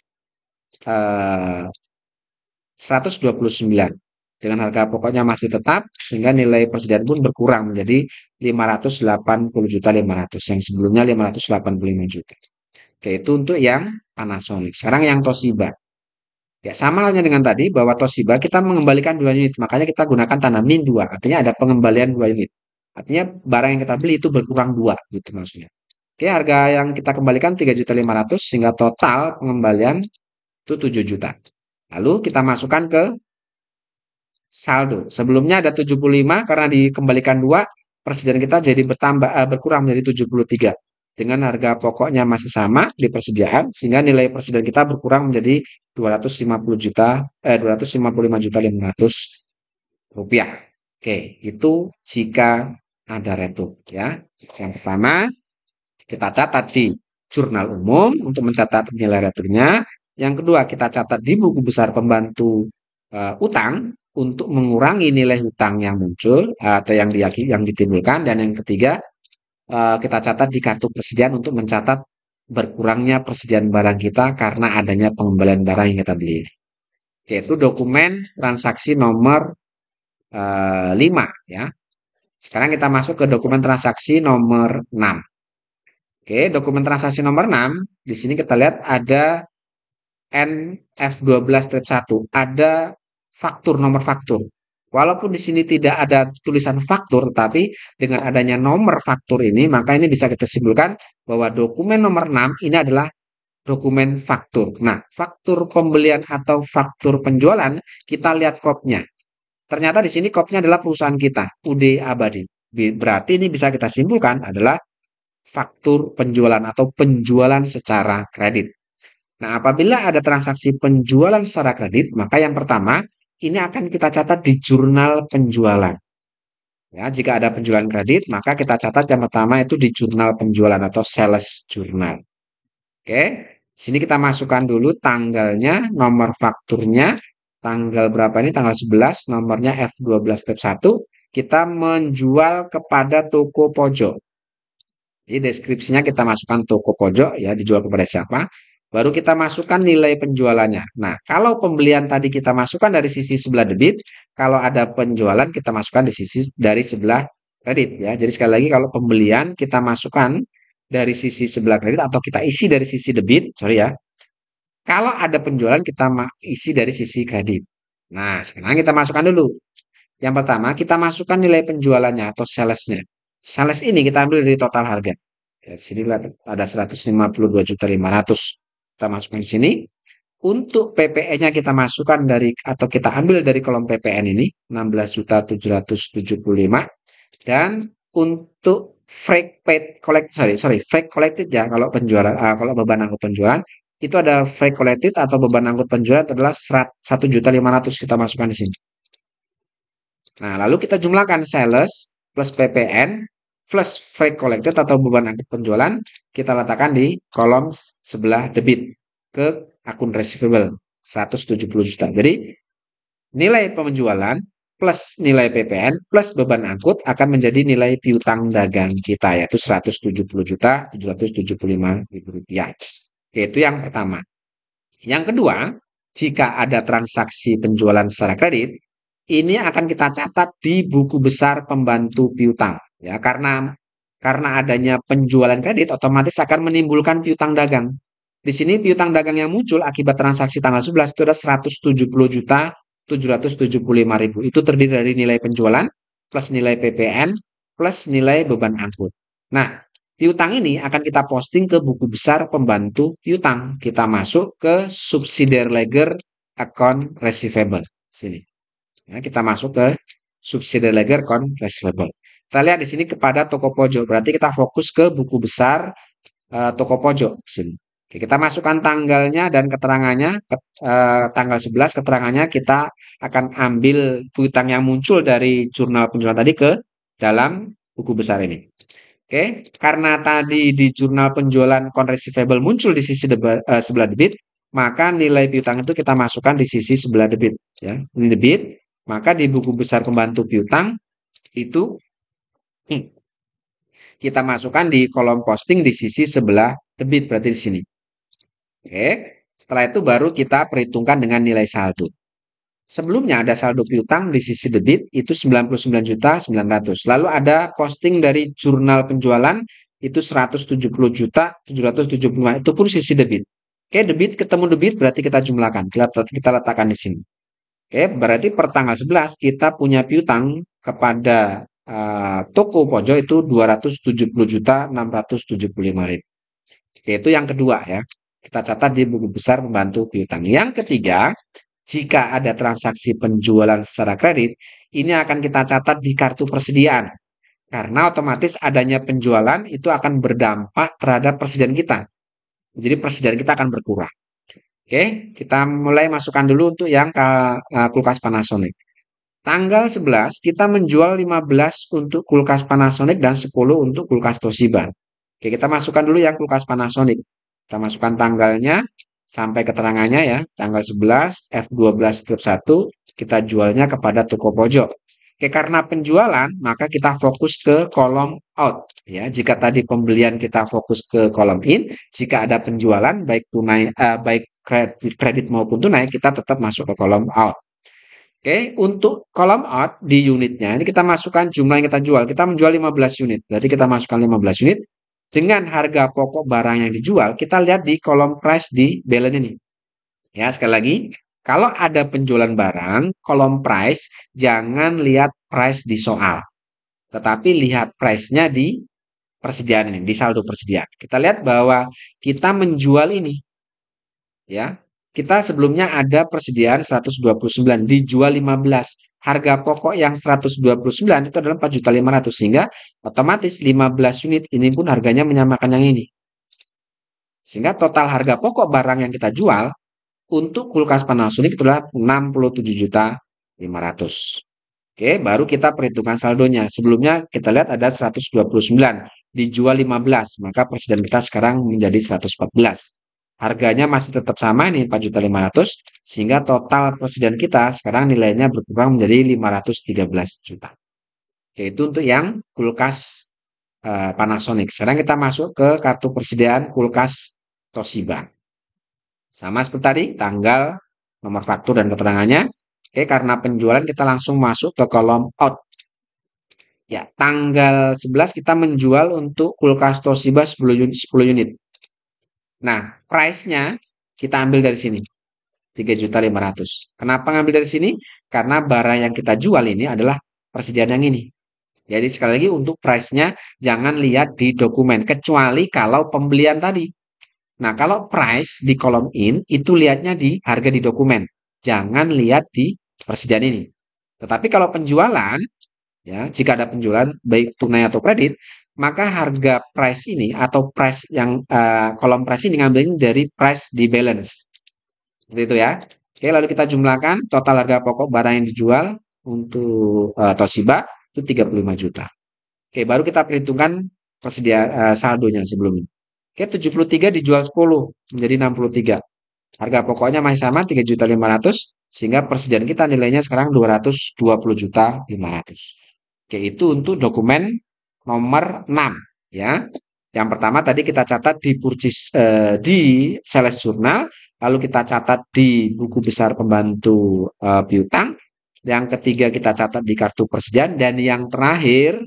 A: 129. Dengan harga pokoknya masih tetap, sehingga nilai persediaan pun berkurang menjadi 580.500.000 yang sebelumnya 585 juta. Oke, itu untuk yang Panasonic. Sekarang yang Toshiba. Ya, sama halnya dengan tadi bahwa Toshiba kita mengembalikan 2 unit, makanya kita gunakan tanda min 2, artinya ada pengembalian 2 unit. Artinya barang yang kita beli itu berkurang 2 gitu maksudnya. Oke, harga yang kita kembalikan 3.500.000 sehingga total pengembalian itu 7 juta. Lalu kita masukkan ke saldo. Sebelumnya ada 75 karena dikembalikan 2, persediaan kita jadi berkurang menjadi 73. Dengan harga pokoknya masih sama di persediaan sehingga nilai persediaan kita berkurang menjadi 255.500.000 rupiah. Oke, itu jika ada retur ya. Yang pertama kita catat di jurnal umum untuk mencatat nilai returnya. Yang kedua kita catat di buku besar pembantu utang untuk mengurangi nilai hutang yang muncul atau yang ditimbulkan. Dan yang ketiga kita catat di kartu persediaan untuk mencatat berkurangnya persediaan barang kita karena adanya pengembalian barang yang kita beli. Yaitu dokumen transaksi nomor 5 ya. Sekarang kita masuk ke dokumen transaksi nomor 6. Oke, dokumen transaksi nomor 6 di sini kita lihat ada NF12-1, ada faktur, nomor faktur. Walaupun di sini tidak ada tulisan faktur, tapi dengan adanya nomor faktur ini, maka ini bisa kita simpulkan bahwa dokumen nomor 6 ini adalah dokumen faktur. Nah, faktur pembelian atau faktur penjualan, kita lihat kopnya. Ternyata di sini kopnya adalah perusahaan kita, UD Abadi. Berarti ini bisa kita simpulkan adalah faktur penjualan atau penjualan secara kredit. Nah, apabila ada transaksi penjualan secara kredit, maka yang pertama, ini akan kita catat di jurnal penjualan. Ya, jika ada penjualan kredit, maka kita catat yang pertama itu di jurnal penjualan atau sales journal. Oke, sini kita masukkan dulu tanggalnya, nomor fakturnya, tanggal berapa ini? Tanggal 11, nomornya F12 step 1. Kita menjual kepada toko pojok. Jadi deskripsinya kita masukkan toko pojok ya, dijual kepada siapa. Baru kita masukkan nilai penjualannya. Nah, kalau pembelian tadi kita masukkan dari sisi sebelah debit, kalau ada penjualan kita masukkan di sisi dari sebelah kredit ya. Jadi sekali lagi kalau pembelian kita masukkan dari sisi sebelah kredit atau kita isi dari sisi debit, sorry ya. Kalau ada penjualan kita isi dari sisi kredit. Nah, sekarang kita masukkan dulu. Yang pertama, kita masukkan nilai penjualannya atau salesnya. Sales ini kita ambil dari total harga. Ya, di sini ada 152.500.000. Kita masukkan di sini. Untuk PPN-nya kita masukkan dari atau kita ambil dari kolom PPN ini 16.775 dan untuk freight paid collect freight collected ya kalau penjualan kalau beban angkut penjualan itu ada freight collected atau beban angkut penjualan adalah 1.500.000 kita masukkan di sini. Nah, lalu kita jumlahkan sales plus PPN plus freight collected atau beban angkut penjualan kita letakkan di kolom sebelah debit ke akun receivable 170 juta. Jadi nilai penjualan plus nilai PPN plus beban angkut akan menjadi nilai piutang dagang kita yaitu 170.775.000 rupiah. Itu yang pertama. Yang kedua, jika ada transaksi penjualan secara kredit, ini akan kita catat di buku besar pembantu piutang ya karena adanya penjualan kredit otomatis akan menimbulkan piutang dagang. Di sini piutang dagang yang muncul akibat transaksi tanggal 11 itu ada 170.775.000. Itu terdiri dari nilai penjualan plus nilai PPN plus nilai beban angkut. Nah, piutang ini akan kita posting ke buku besar pembantu piutang. Kita masuk ke subsidiary ledger account receivable. Sini. Ya, kita masuk ke subsidiary ledger account receivable. Kita lihat di sini kepada toko pojok. Berarti kita fokus ke buku besar toko pojok sini. Oke, kita masukkan tanggalnya dan keterangannya. Tanggal 11 keterangannya kita akan ambil piutang yang muncul dari jurnal penjualan tadi ke dalam buku besar ini. Oke, karena tadi di jurnal penjualan account receivable muncul di sisi sebelah debit, maka nilai piutang itu kita masukkan di sisi sebelah debit ya. Ini debit, maka di buku besar pembantu piutang itu kita masukkan di kolom posting di sisi sebelah debit berarti di sini. Oke, setelah itu baru kita perhitungkan dengan nilai saldo. Sebelumnya ada saldo piutang di sisi debit itu 99.900.000. Lalu ada posting dari jurnal penjualan itu 170.775.000. Itu pun sisi debit. Oke, debit ketemu debit berarti kita jumlahkan. Kita letakkan di sini. Oke, berarti per tanggal 11 kita punya piutang kepada toko pojok itu 270.675.000. Oke, itu yang kedua ya. Kita catat di buku besar pembantu piutang. Yang ketiga, jika ada transaksi penjualan secara kredit, ini akan kita catat di kartu persediaan. Karena otomatis adanya penjualan itu akan berdampak terhadap persediaan kita. Jadi persediaan kita akan berkurang. Oke, kita mulai masukkan dulu untuk yang kulkas Panasonic. Tanggal 11 kita menjual 15 untuk kulkas Panasonic dan 10 untuk kulkas Toshiba. Oke, kita masukkan dulu yang kulkas Panasonic. Kita masukkan tanggalnya sampai keterangannya ya, tanggal 11 F12 strip 1 kita jualnya kepada toko pojok. Oke, karena penjualan maka kita fokus ke kolom out ya. Jika tadi pembelian kita fokus ke kolom in, jika ada penjualan baik tunai baik kredit maupun tunai kita tetap masuk ke kolom out. Oke, untuk kolom out di unitnya ini kita masukkan jumlah yang kita jual. Kita menjual 15 unit. Berarti kita masukkan 15 unit dengan harga pokok barang yang dijual. Kita lihat di kolom price di balance ini. Ya, sekali lagi, kalau ada penjualan barang, kolom price jangan lihat price di soal. Tetapi lihat price-nya di persediaan ini, di saldo persediaan. Kita lihat bahwa kita menjual ini. Ya, kita sebelumnya ada persediaan 129, dijual 15. Harga pokok yang 129 itu adalah 4.500.000 sehingga otomatis 15 unit ini pun harganya menyamakan yang ini. Sehingga total harga pokok barang yang kita jual untuk kulkas Panasonic itulah 67.500.000. Oke, baru kita perhitungkan saldonya. Sebelumnya kita lihat ada 129, dijual 15, maka persediaan kita sekarang menjadi 114. Harganya masih tetap sama ini 4.500.000 sehingga total persediaan kita sekarang nilainya berkurang menjadi 513 juta. Yaitu untuk yang kulkas Panasonic. Sekarang kita masuk ke kartu persediaan kulkas Toshiba. Sama seperti tadi, tanggal, nomor faktur dan keterangannya. Oke, karena penjualan kita langsung masuk ke kolom out. Ya, tanggal 11 kita menjual untuk kulkas Toshiba 10 unit. Nah, price-nya kita ambil dari sini. 3.500.000. Kenapa ngambil dari sini? Karena barang yang kita jual ini adalah persediaan yang ini. Jadi sekali lagi untuk price-nya jangan lihat di dokumen. Kecuali kalau pembelian tadi. Nah, kalau price di kolom in itu lihatnya di harga di dokumen. Jangan lihat di persediaan ini. Tetapi kalau penjualan, ya, jika ada penjualan baik tunai atau kredit, maka harga price ini atau price yang kolom price ini ngambilnya dari price di balance. Seperti itu ya. Oke, lalu kita jumlahkan total harga pokok barang yang dijual untuk Toshiba itu 35 juta. Oke, baru kita perhitungkan persediaan saldonya sebelumnya. Oke, 73 dijual 10 menjadi 63. Harga pokoknya masih sama 3.500.000 sehingga persediaan kita nilainya sekarang 220.500. Oke, itu untuk dokumen nomor 6 ya. Yang pertama tadi kita catat di di sales journal, lalu kita catat di buku besar pembantu piutang. Yang ketiga kita catat di kartu persediaan dan yang terakhir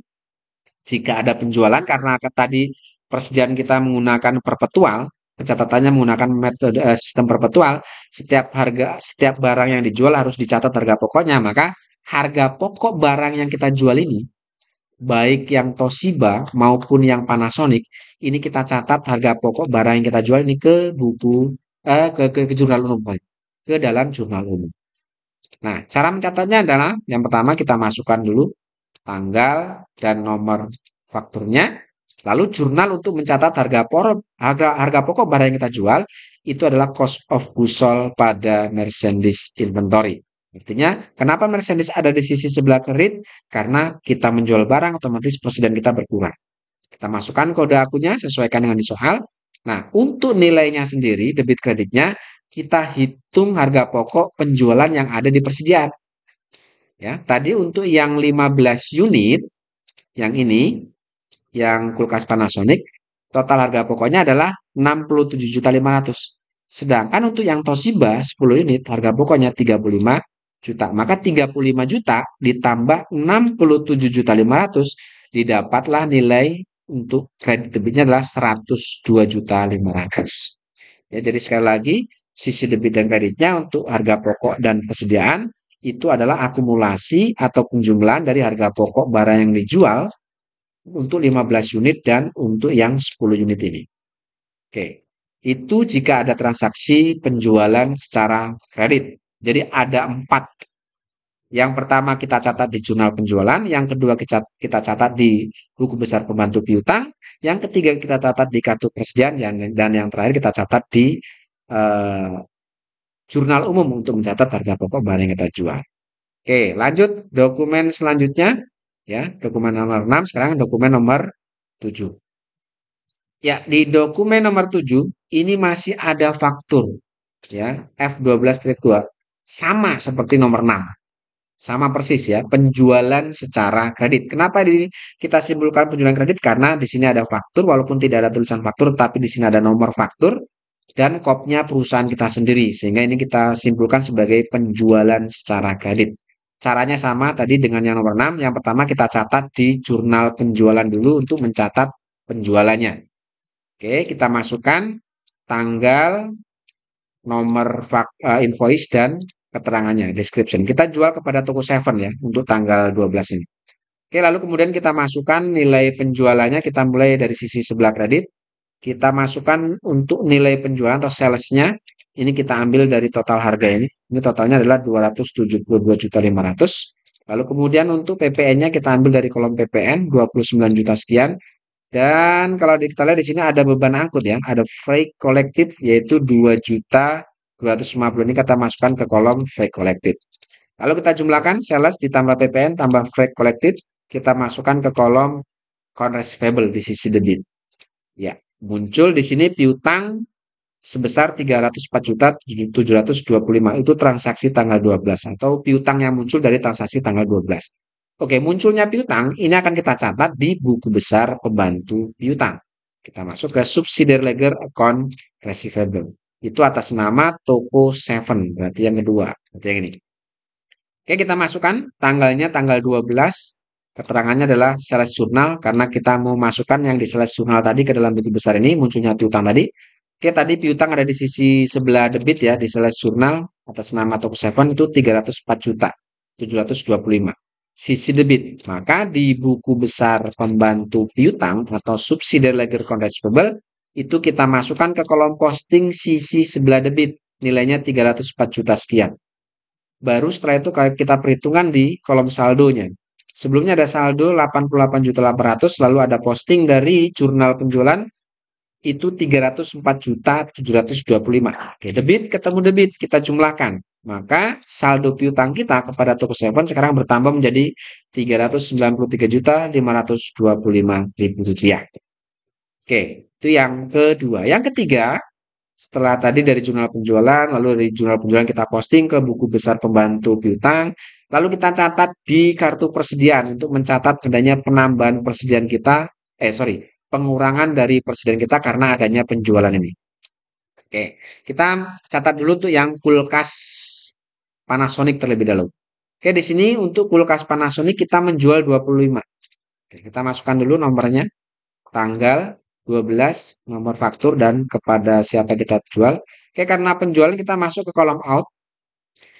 A: jika ada penjualan karena tadi persediaan kita menggunakan perpetual, pencatatannya menggunakan metode sistem perpetual, setiap barang yang dijual harus dicatat harga pokoknya, maka harga pokok barang yang kita jual ini baik yang Toshiba maupun yang Panasonic, ini kita catat harga pokok barang yang kita jual ini ke buku ke jurnal umum, ke dalam jurnal umum. Nah, cara mencatatnya adalah yang pertama kita masukkan dulu tanggal dan nomor fakturnya. Lalu jurnal untuk mencatat harga pokok barang yang kita jual itu adalah cost of goods sold pada merchandise inventory. Artinya, kenapa merchandise ada di sisi sebelah kiri? Karena kita menjual barang, otomatis persediaan kita berkurang. Kita masukkan kode akunnya, sesuaikan dengan di soal. Nah, untuk nilainya sendiri, debit kreditnya, kita hitung harga pokok penjualan yang ada di persediaan. Ya, tadi untuk yang 15 unit, yang ini, yang kulkas Panasonic, total harga pokoknya adalah 67.500.000. Sedangkan untuk yang Toshiba 10 unit, harga pokoknya 35 juta. Maka 35 juta ditambah 67.500.000 didapatlah nilai untuk kredit debitnya adalah 102.500.000. Ya, jadi sekali lagi sisi debit dan kreditnya untuk harga pokok dan persediaan itu adalah akumulasi atau penjumlahan dari harga pokok barang yang dijual untuk 15 unit dan untuk yang 10 unit ini. Oke, itu jika ada transaksi penjualan secara kredit. Jadi ada 4. Yang pertama kita catat di jurnal penjualan, yang kedua kita catat di buku besar pembantu piutang, yang ketiga kita catat di kartu persediaan, dan yang terakhir kita catat di jurnal umum untuk mencatat harga pokok barang yang kita jual. Oke, lanjut dokumen selanjutnya. Ya, dokumen nomor 6, sekarang dokumen nomor 7. Ya, di dokumen nomor 7 ini masih ada faktur. Ya, F12-2. Sama seperti nomor 6. Sama persis ya, penjualan secara kredit. Kenapa kita simpulkan penjualan kredit? Karena di sini ada faktur, walaupun tidak ada tulisan faktur, tapi di sini ada nomor faktur dan kopnya perusahaan kita sendiri. Sehingga ini kita simpulkan sebagai penjualan secara kredit. Caranya sama tadi dengan yang nomor 6. Yang pertama kita catat di jurnal penjualan dulu untuk mencatat penjualannya. Oke, kita masukkan tanggal, nomor invoice dan keterangannya, description. Kita jual kepada toko Seven ya untuk tanggal 12 ini. Oke, lalu kemudian kita masukkan nilai penjualannya, kita mulai dari sisi sebelah kredit. Kita masukkan untuk nilai penjualan atau salesnya, ini kita ambil dari total harga ini. Ini totalnya adalah 272.500.000. Lalu kemudian untuk PPN-nya kita ambil dari kolom PPN 29 juta sekian. Dan kalau kita lihat di sini ada beban angkut ya, ada freight collected yaitu 2.250.000 ini kita masukkan ke kolom freight collected. Lalu kita jumlahkan sales ditambah PPN tambah freight collected, kita masukkan ke kolom account receivable di sisi debit. Ya, muncul di sini piutang sebesar 304.725 itu transaksi tanggal 12 atau piutang yang muncul dari transaksi tanggal 12. Oke, munculnya piutang ini akan kita catat di buku besar pembantu piutang. Kita masuk ke subsidiary ledger account receivable. Itu atas nama toko Seven, berarti yang kedua. Berarti yang ini. Oke, kita masukkan tanggalnya tanggal 12. Keterangannya adalah sales jurnal karena kita mau masukkan yang di sales jurnal tadi ke dalam buku besar ini munculnya piutang tadi. Oke, tadi piutang ada di sisi sebelah debit ya di sales jurnal atas nama toko Seven itu 304 juta 725 sisi debit. Maka di buku besar pembantu piutang atau subsidiary ledger account receivable itu kita masukkan ke kolom posting sisi sebelah debit nilainya 304 juta sekian. Baru setelah itu kita perhitungan di kolom saldonya. Sebelumnya ada saldo 88.800.000 lalu ada posting dari jurnal penjualan itu 304.725. Oke, debit ketemu debit kita jumlahkan. Maka saldo piutang kita kepada toko Seven sekarang bertambah menjadi 393.525.000 rupiah. Oke, itu yang kedua. Yang ketiga, setelah tadi dari jurnal penjualan, lalu dari jurnal penjualan kita posting ke buku besar pembantu piutang, lalu kita catat di kartu persediaan untuk mencatat adanya penambahan persediaan kita, pengurangan dari persediaan kita karena adanya penjualan ini. Oke, kita catat dulu tuh yang kulkas Panasonic terlebih dahulu. Oke, di sini untuk kulkas Panasonic kita menjual 25. Oke, kita masukkan dulu nomornya, tanggal, 12, nomor faktur, dan kepada siapa kita jual. Oke, karena penjualan kita masuk ke kolom out.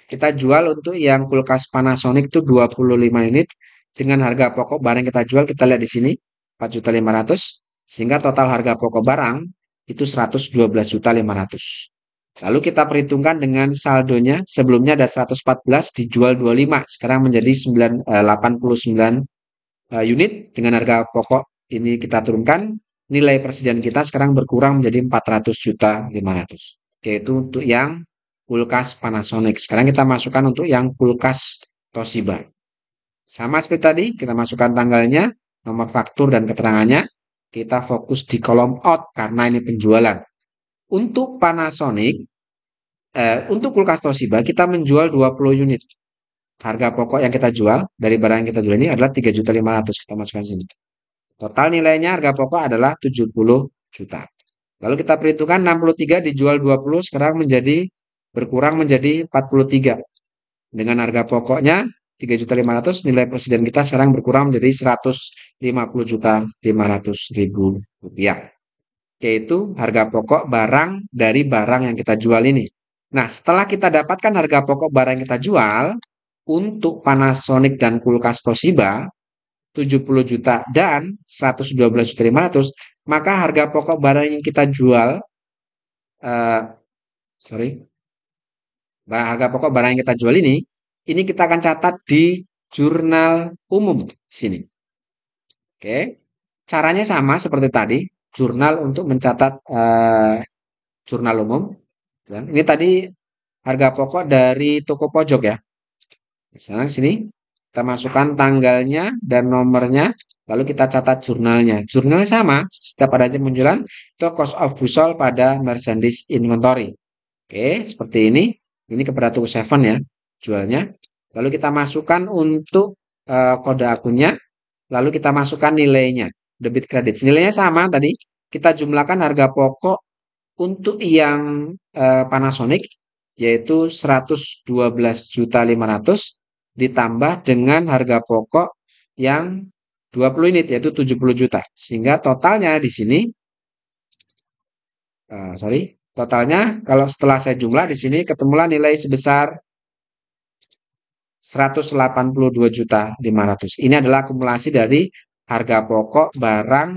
A: Kita jual untuk yang kulkas Panasonic itu 25 unit dengan harga pokok barang kita jual kita lihat di sini 4.500.000 sehingga total harga pokok barang itu 112.500.000. Lalu kita perhitungkan dengan saldonya sebelumnya ada 114 dijual 25 sekarang menjadi 89 unit dengan harga pokok ini kita turunkan nilai persediaan kita sekarang berkurang menjadi 400.500.000. Oke, itu untuk yang kulkas Panasonic. Sekarang kita masukkan untuk yang kulkas Toshiba. Sama seperti tadi, kita masukkan tanggalnya, nomor faktur dan keterangannya. Kita fokus di kolom out karena ini penjualan. Untuk Panasonic, untuk kulkas Toshiba kita menjual 20 unit. Harga pokok yang kita jual dari barang yang kita jual ini adalah 3.500.000. Kita masukkan sini. Total nilainya harga pokok adalah 70 juta. Lalu kita perhitungkan 63 dijual 20 sekarang berkurang menjadi 43. Dengan harga pokoknya 3.500.000 nilai persediaan kita sekarang berkurang menjadi 150.500.000 rupiah. Yaitu harga pokok barang dari barang yang kita jual ini. Nah, setelah kita dapatkan harga pokok barang yang kita jual untuk Panasonic dan kulkas Toshiba 70 juta dan 112.500.000, maka harga pokok barang yang kita jual harga pokok barang yang kita jual ini kita akan catat di jurnal umum sini. Oke. Caranya sama seperti tadi, jurnal untuk mencatat jurnal umum. Ini tadi harga pokok dari toko pojok ya. Misalnya sini kita masukkan tanggalnya dan nomornya, lalu kita catat jurnalnya. Jurnalnya sama, setiap ada penjualan itu cost of goods sold pada merchandise inventory. Oke, seperti ini. Ini kepada toko Seven ya, jualnya. Lalu kita masukkan untuk kode akunnya, lalu kita masukkan nilainya, debit kredit. Nilainya sama tadi, kita jumlahkan harga pokok untuk yang Panasonic yaitu 112.500.000 ditambah dengan harga pokok yang 20 unit yaitu 70 juta. Sehingga totalnya di sini totalnya kalau setelah saya jumlah di sini ketemulah nilai sebesar 182.500.000. Ini adalah akumulasi dari harga pokok barang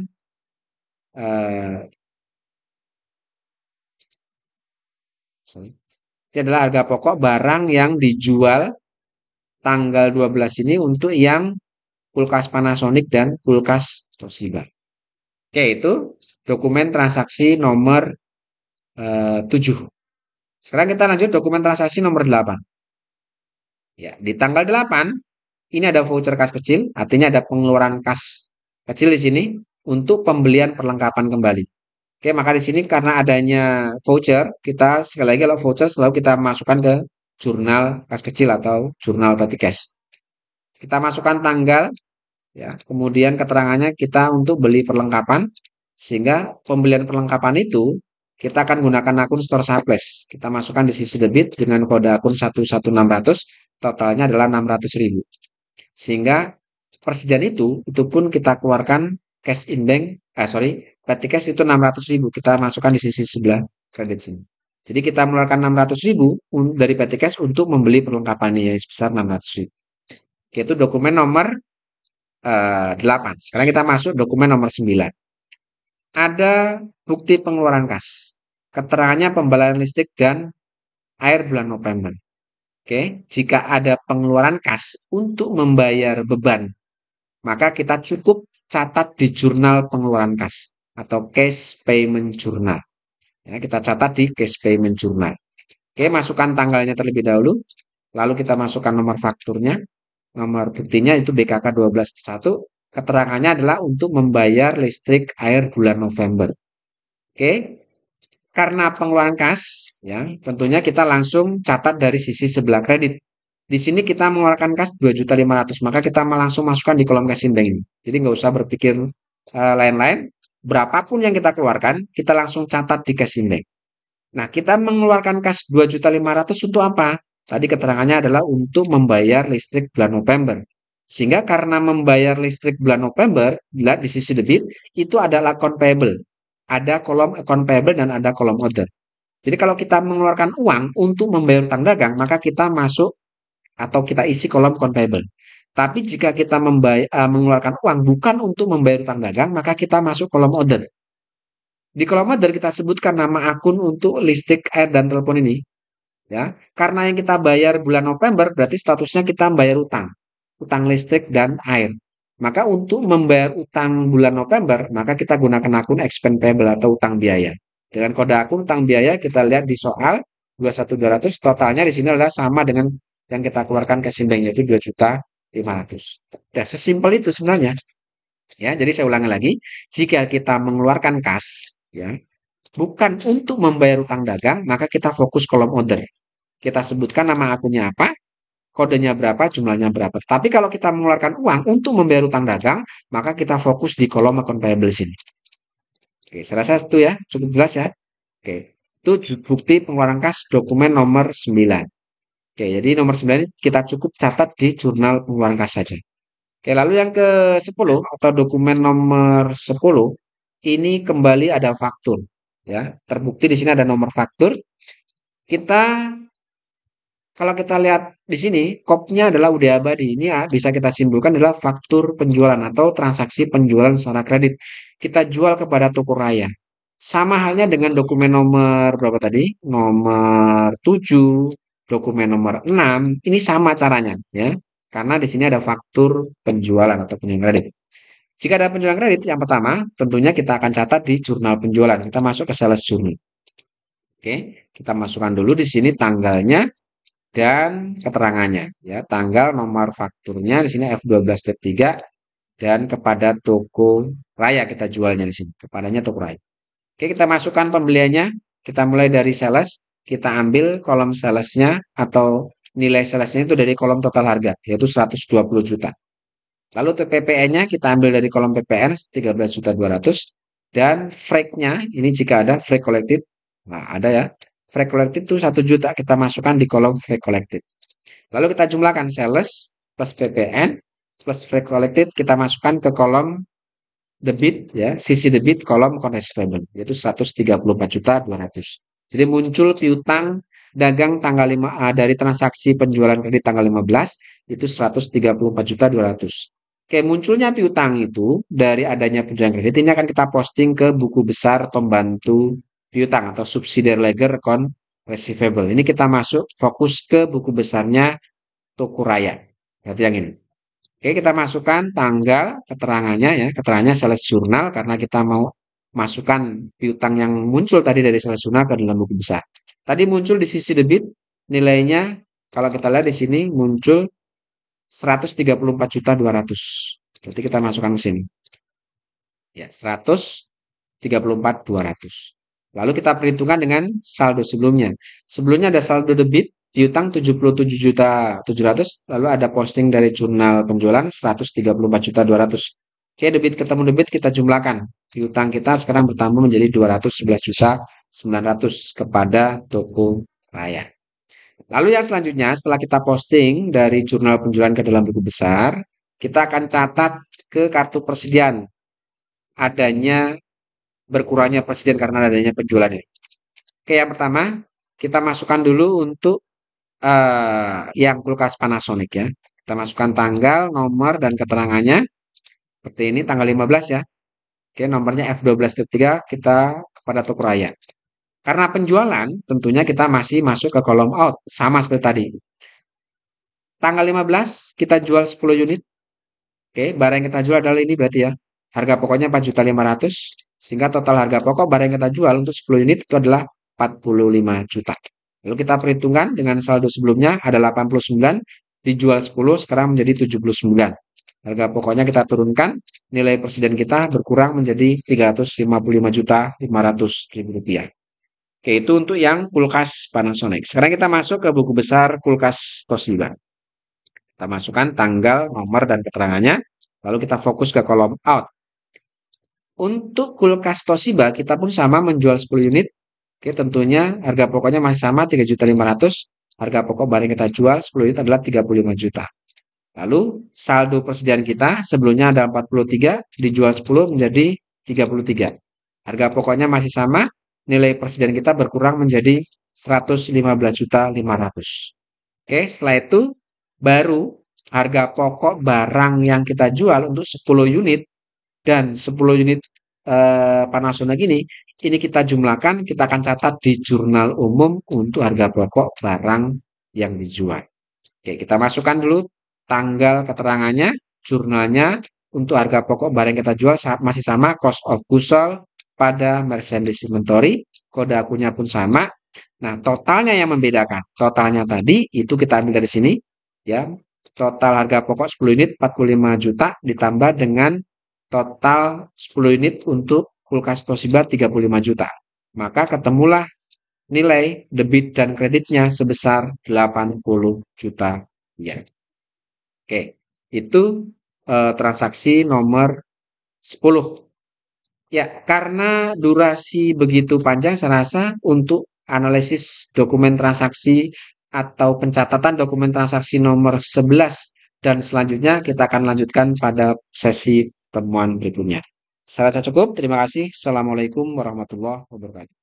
A: ini adalah harga pokok barang yang dijual tanggal 12 ini untuk yang kulkas Panasonic dan kulkas Toshiba. Oke, itu dokumen transaksi nomor 7. Sekarang kita lanjut dokumen transaksi nomor 8. Ya, di tanggal 8 ini ada voucher kas kecil, artinya ada pengeluaran kas kecil di sini untuk pembelian perlengkapan kembali. Oke, maka di sini karena adanya voucher, kita sekali lagi kalau voucher selalu kita masukkan ke jurnal kas kecil atau jurnal petty cash. Kita masukkan tanggal, ya, kemudian keterangannya kita untuk beli perlengkapan, sehingga pembelian perlengkapan itu kita akan gunakan akun store Saples. Kita masukkan di sisi debit dengan kode akun 11600, totalnya adalah 600.000. Sehingga persediaan itu pun kita keluarkan cash in bank, petty cash itu 600.000, kita masukkan di sisi sebelah kredit sini. Jadi kita mengeluarkan 600.000 dari petty cash untuk membeli perlengkapan ini sebesar 600.000. Yaitu dokumen nomor 8. Sekarang kita masuk dokumen nomor 9. Ada bukti pengeluaran kas. Keterangannya pembelian listrik dan air bulan November. Oke, jika ada pengeluaran kas untuk membayar beban, maka kita cukup catat di jurnal pengeluaran kas atau cash payment journal. Ya, kita catat di cash payment journal. Oke, masukkan tanggalnya terlebih dahulu, lalu kita masukkan nomor fakturnya, nomor buktinya itu BKK 12.1. Keterangannya adalah untuk membayar listrik air bulan November. Oke, karena pengeluaran kas, ya, tentunya kita langsung catat dari sisi sebelah kredit. Di sini kita mengeluarkan kas 2.500.000, maka kita langsung masukkan di kolom cash in bank ini. Jadi nggak usah berpikir lain-lain. Berapapun yang kita keluarkan, kita langsung catat di cash in bank. Nah, kita mengeluarkan kas 2.500.000 untuk apa? Tadi keterangannya adalah untuk membayar listrik bulan November. Sehingga karena membayar listrik bulan November, bila di sisi debit, itu adalah account payable. Ada kolom account payable dan ada kolom order. Jadi kalau kita mengeluarkan uang untuk membayar utang dagang, maka kita masuk atau kita isi kolom account payable. Tapi jika kita mengeluarkan uang bukan untuk membayar utang dagang, maka kita masuk kolom order. Di kolom order kita sebutkan nama akun untuk listrik, air, dan telepon ini. Ya, karena yang kita bayar bulan November berarti statusnya kita bayar utang listrik dan air. Maka untuk membayar utang bulan November, maka kita gunakan akun expense payable atau utang biaya. Dengan kode akun utang biaya kita lihat di soal 21.200, totalnya di sini adalah sama dengan yang kita keluarkan ke bank yaitu 2.500.000. Ya, sesimpel itu sebenarnya. Ya, jadi saya ulangi lagi, jika kita mengeluarkan kas, ya, bukan untuk membayar utang dagang, maka kita fokus kolom order. Kita sebutkan nama akunnya apa, kodenya berapa, jumlahnya berapa. Tapi kalau kita mengeluarkan uang untuk membayar utang dagang, maka kita fokus di kolom account payable sini. Oke, saya rasa itu ya, cukup jelas ya. Oke, itu bukti pengeluaran kas dokumen nomor 9. Oke, jadi nomor 9 kita cukup catat di jurnal pengeluaran kas saja. Oke, lalu yang ke-10 atau dokumen nomor 10, ini kembali ada faktur. Ya, terbukti di sini ada nomor faktur. Kalau kita lihat di sini, kopnya adalah udah abadi. Ini ya, bisa kita simpulkan adalah faktur penjualan atau transaksi penjualan secara kredit. Kita jual kepada toko raya. Sama halnya dengan dokumen nomor berapa tadi? Nomor 7, dokumen nomor 6. Ini sama caranya, ya. Karena di sini ada faktur penjualan atau penjualan kredit. Jika ada penjualan kredit, yang pertama, tentunya kita akan catat di jurnal penjualan. Kita masuk ke sales journal. Oke, kita masukkan dulu di sini tanggalnya dan keterangannya, ya, tanggal, nomor fakturnya di sini F12-3 dan kepada toko raya kita jualnya di sini, kepadanya toko raya. Oke, kita masukkan pembeliannya, kita mulai dari sales, kita ambil kolom salesnya atau nilai salesnya itu dari kolom total harga, yaitu 120 juta. Lalu PPN-nya kita ambil dari kolom PPN 13.200.000 dan freight-nya ini jika ada freight collected. Nah, ada ya. Freight collected itu 1 juta kita masukkan di kolom freight collected. Lalu kita jumlahkan sales plus PPN plus freight collected kita masukkan ke kolom debit ya, sisi debit kolom account payable yaitu 134.200.000. Jadi muncul piutang dagang tanggal 5 dari transaksi penjualan kredit tanggal 15 itu 134.200.000. Oke, munculnya piutang itu dari adanya penjualan kredit ini akan kita posting ke buku besar pembantu piutang atau subsidiary ledger account receivable. Ini kita masuk fokus ke buku besarnya toko raya. Berarti yang ini. Oke, kita masukkan tanggal keterangannya ya, keterangannya sales jurnal karena kita mau masukkan piutang yang muncul tadi dari sales jurnal ke dalam buku besar. Tadi muncul di sisi debit nilainya kalau kita lihat di sini muncul 134.200.000. Berarti kita masukkan ke sini. Ya, 134.200. Lalu kita perhitungkan dengan saldo sebelumnya. Sebelumnya ada saldo debit
B: piutang 77.700.000, lalu ada posting dari jurnal penjualan 134.200.000. Oke, debit ketemu debit kita jumlahkan. Piutang kita sekarang bertambah menjadi 211.900.000 kepada toko raya. Lalu yang selanjutnya, setelah kita posting dari jurnal penjualan ke dalam buku besar, kita akan catat ke kartu persediaan adanya berkurangnya persediaan karena adanya penjualan ini. Oke, yang pertama kita masukkan dulu untuk yang kulkas Panasonic ya. Kita masukkan tanggal, nomor, dan keterangannya. Seperti ini, tanggal 15 ya. Oke, nomornya F12.3 kita kepada toko raya. Karena penjualan, tentunya kita masih masuk ke kolom out. Sama seperti tadi. Tanggal 15 kita jual 10 unit. Oke, barang yang kita jual adalah ini berarti ya. Harga pokoknya 4.500.000. Sehingga total harga pokok barang yang kita jual untuk 10 unit itu adalah 45 juta. Lalu kita perhitungkan dengan saldo sebelumnya ada 89, dijual 10, sekarang menjadi 79. Harga pokoknya kita turunkan, nilai persediaan kita berkurang menjadi 355.500.000 rupiah. Oke, itu untuk yang kulkas Panasonic. Sekarang kita masuk ke buku besar kulkas Toshiba. Kita masukkan tanggal, nomor, dan keterangannya. Lalu kita fokus ke kolom out. Untuk kulkas Toshiba, kita pun sama menjual 10 unit. Oke, tentunya harga pokoknya masih sama 3.500.000. Harga pokok barang kita jual 10 unit adalah 35 juta. Lalu saldo persediaan kita sebelumnya ada 43, dijual 10 menjadi 33. Harga pokoknya masih sama, nilai persediaan kita berkurang menjadi 115.500.000. Oke, setelah itu baru harga pokok barang yang kita jual untuk 10 unit dan 10 unit Panasonic ini kita jumlahkan, kita akan catat di jurnal umum untuk harga pokok barang yang dijual. Oke, kita masukkan dulu tanggal keterangannya, jurnalnya, untuk harga pokok barang yang kita jual masih sama, cost of goods sold pada merchandise inventory, kode akunnya pun sama. Nah, totalnya yang membedakan. Totalnya tadi itu kita ambil dari sini, ya. Total harga pokok 10 unit 45 juta ditambah dengan total 10 unit untuk kulkas Toshiba 35 juta. Maka ketemulah nilai debit dan kreditnya sebesar 80 juta ya. Oke, itu transaksi nomor 10. Ya, karena durasi begitu panjang, saya rasa untuk analisis dokumen transaksi atau pencatatan dokumen transaksi nomor 11 dan selanjutnya kita akan lanjutkan pada sesi temuan berikutnya. Saya rasa cukup. Terima kasih. Assalamualaikum warahmatullahi wabarakatuh.